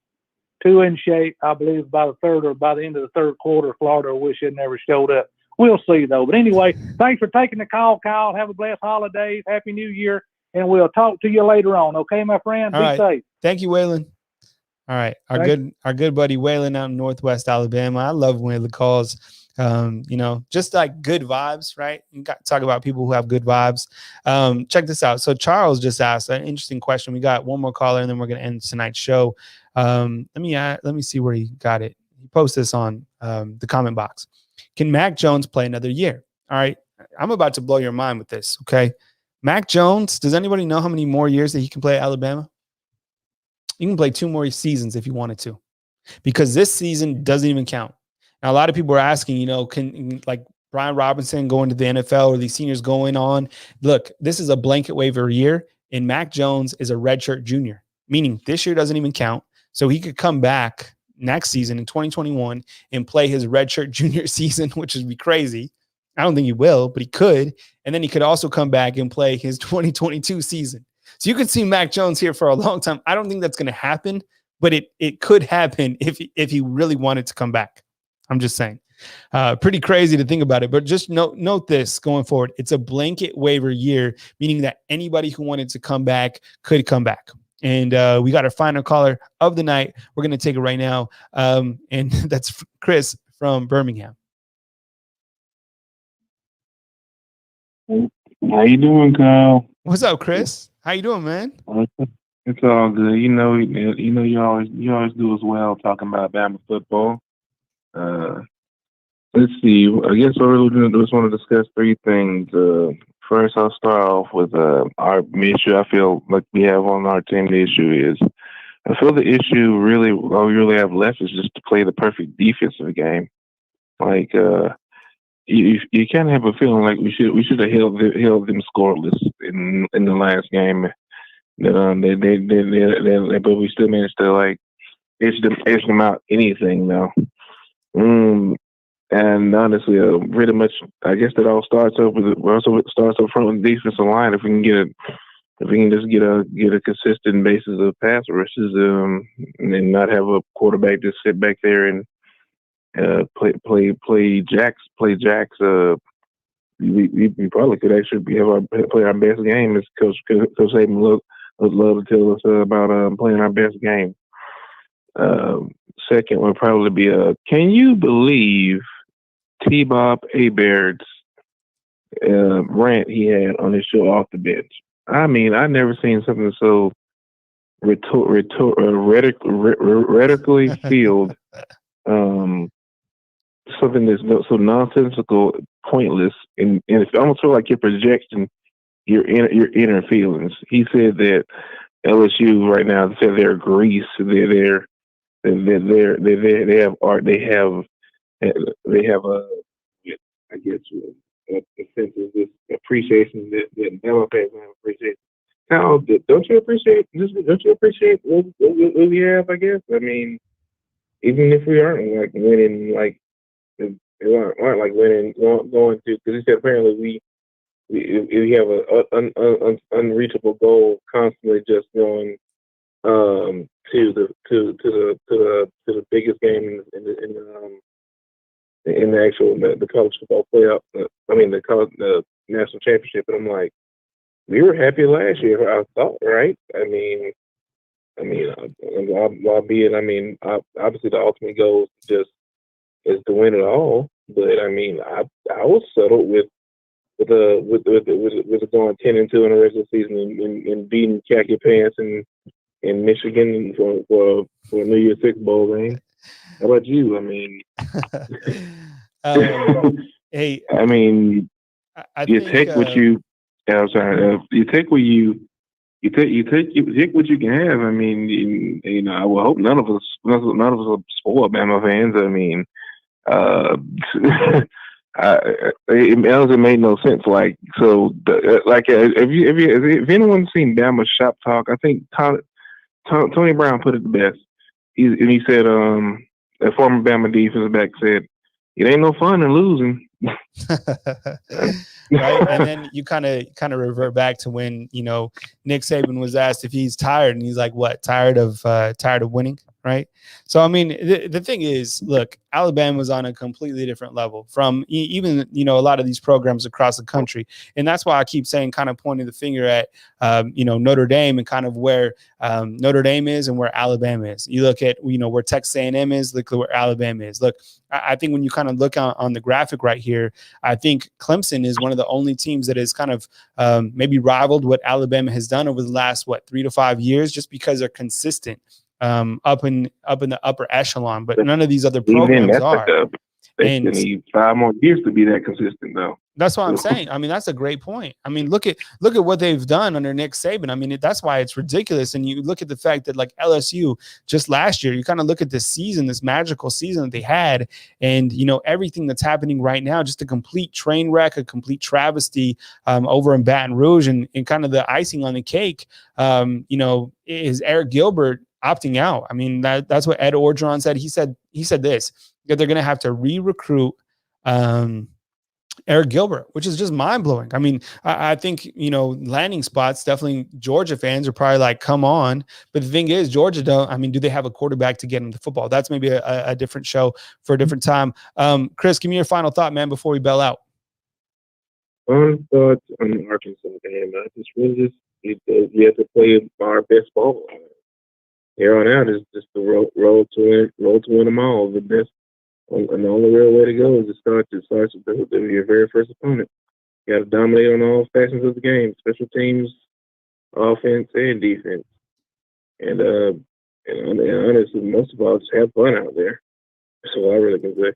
too in shape. I believe by the end of the third quarter, Florida will wish it never showed up. We'll see, though. But anyway, thanks for taking the call, Kyle. Have a blessed holidays. Happy New Year. And we'll talk to you later on. Okay, my friend? Be safe. Thank you, Waylon. All right. Our good buddy Waylon out in Northwest Alabama. I love when Waylon calls. Just like good vibes, right? You got to talk about people who have good vibes. Check this out. So Charles just asked an interesting question. We got one more caller and then we're going to end tonight's show. Let me see where he got it. He posted this on the comment box. Can Mac Jones play another year? All right. I'm about to blow your mind with this. Okay. Mac Jones, does anybody know how many more years that he can play at Alabama? You can play 2 more seasons if you wanted to, because this season doesn't even count. Now, a lot of people are asking, can like Brian Robinson go into the NFL or these seniors going on? Look, this is a blanket waiver year, and Mac Jones is a redshirt junior, meaning this year doesn't even count. So he could come back next season in 2021 and play his redshirt junior season, which would be crazy. I don't think he will, but he could. And then he could also come back and play his 2022 season. So you could see Mac Jones here for a long time. I don't think that's going to happen, but it could happen if he really wanted to come back. I'm just saying. Pretty crazy to think about it, but just note this going forward. It's a blanket waiver year, meaning that anybody who wanted to come back could come back. And we got our final caller of the night. We're going to take it right now. And that's Chris from Birmingham. How you doing, Kyle? What's up, Chris? How you doing, man? It's all good. You always do as well talking about Bama football. Let's see. I guess I really just want to discuss 3 things. First, I'll start off with our issue. I feel like we have on our team. The issue is, I feel the issue really, all we really have left is just to play the perfect defensive game. Like you kind of have a feeling like we should have held them scoreless in the last game. But we still managed to like edge them out anything now. And honestly, pretty much, I guess that all starts up with it starts up front with the defensive line. If we can just get a consistent basis of pass rushes, and not have a quarterback just sit back there and play jacks. We probably could actually play our best game, as Coach Saban would love to tell us about playing our best game. Second would probably be can you believe T-Bob Abaird's rant he had on his show Off the Bench? I mean, I've never seen something so rhetorically filled, something that's so nonsensical, pointless, and it's almost feel like you're projecting your inner feelings. He said that LSU right now said they're grease. They have art. They have a, I guess, a sense of this appreciation that Bama fans have appreciation. Now, don't you appreciate what we have? I guess. I mean, even if we aren't like winning, like they aren't like winning, going to, because he said apparently we have an unreachable goal constantly, just going to the biggest game in the actual the college football playoff. The national championship. And I'm like, we were happy last year, I thought, right? Obviously the ultimate goal is to win it all. But I mean, I was settled with going 10-2 in the regular season and beating khaki pants in Michigan for a New Year's Six bowl game. How about you? I mean, hey, I mean, you take what you. I'm sorry. You take what you take what you can have. I mean, I would hope none of us are spoiled Bama fans. I mean, it doesn't make no sense. Like, so, if anyone's seen Bama shop talk, I think Tony Brown put it the best. He said, a former Bama defensive back said, "It ain't no fun in losing." Right, and then you kind of revert back to when Nick Saban was asked if he's tired, and he's like, "What? Tired of winning?" Right. So I mean, the thing is, look, Alabama was on a completely different level from even a lot of these programs across the country, and that's why I keep saying, kind of pointing the finger at Notre Dame and kind of where Notre Dame is and where Alabama is. You look at where Texas A&M is, look at where Alabama is. Look, I think when you kind of look on the graphic right here, I think Clemson is one of the only teams that is kind of maybe rivaled what Alabama has done over the last 3 to 5 years, just because they're consistent. Up in the upper echelon, but none of these other programs are. They need 5 more years to be that consistent, though. That's what I'm saying. I mean, that's a great point. I mean, look at what they've done under Nick Saban. I mean, that's why it's ridiculous. And you look at the fact that, like, LSU just last year, you kind of look at this season, this magical season that they had, and everything that's happening right now, just a complete train wreck, a complete travesty over in Baton Rouge, and kind of the icing on the cake, is Eric Gilbert opting out. I mean, that's what Ed Orgeron said. He said this, that they're going to have to re-recruit Eric Gilbert, which is just mind-blowing. I mean, I think, landing spots, definitely Georgia fans are probably like, come on. But the thing is, Georgia do they have a quarterback to get them the football? That's maybe a different show for a different time. Chris, give me your final thought, man, before we bail out. Final thoughts on the Arkansas game. You have to play our best ball. Here on out is just the road to win them all. The best, and the only real way to go is to start with your very first opponent. You got to dominate on all facets of the game, special teams, offense, and defense. And honestly, most of all, just have fun out there. That's all I really can say.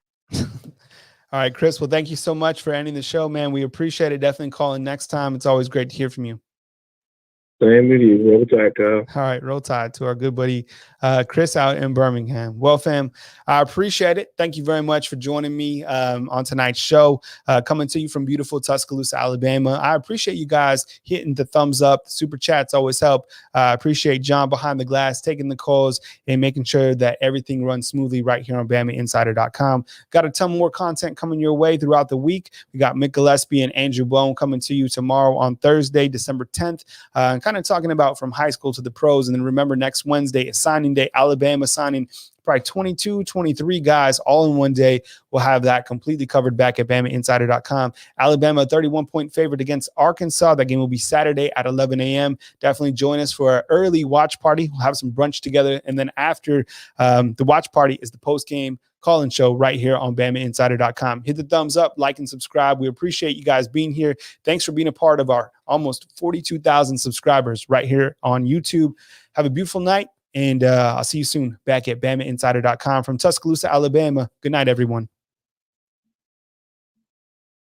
All right, Chris. Well, thank you so much for ending the show, man. We appreciate it. Definitely call in next time. It's always great to hear from you. Same with you. Roll Tide, Kyle. All right, roll tide to our good buddy Chris out in Birmingham. Well, fam, I appreciate it. Thank you very much for joining me on tonight's show, coming to you from beautiful Tuscaloosa, Alabama. I appreciate you guys hitting the thumbs up. The super chats always help. I appreciate John behind the glass taking the calls and making sure that everything runs smoothly right here on BamaInsider.com. Got a ton more content coming your way throughout the week. We got Mick Gillespie and Andrew Bone coming to you tomorrow on Thursday, December 10th. Kind of talking about from high school to the pros. And then remember, next Wednesday is signing day. Alabama signing probably 22, 23 guys all in one day. We'll have that completely covered back at BamaInsider.com. Alabama, 31-point favorite against Arkansas. That game will be Saturday at 11 a.m. Definitely join us for an early watch party. We'll have some brunch together. And then after the watch party is the post-game call-in show right here on BamaInsider.com. Hit the thumbs up, like, and subscribe. We appreciate you guys being here. Thanks for being a part of our almost 42,000 subscribers right here on YouTube. Have a beautiful night, and I'll see you soon back at BamaInsider.com from Tuscaloosa, Alabama. Good night, everyone.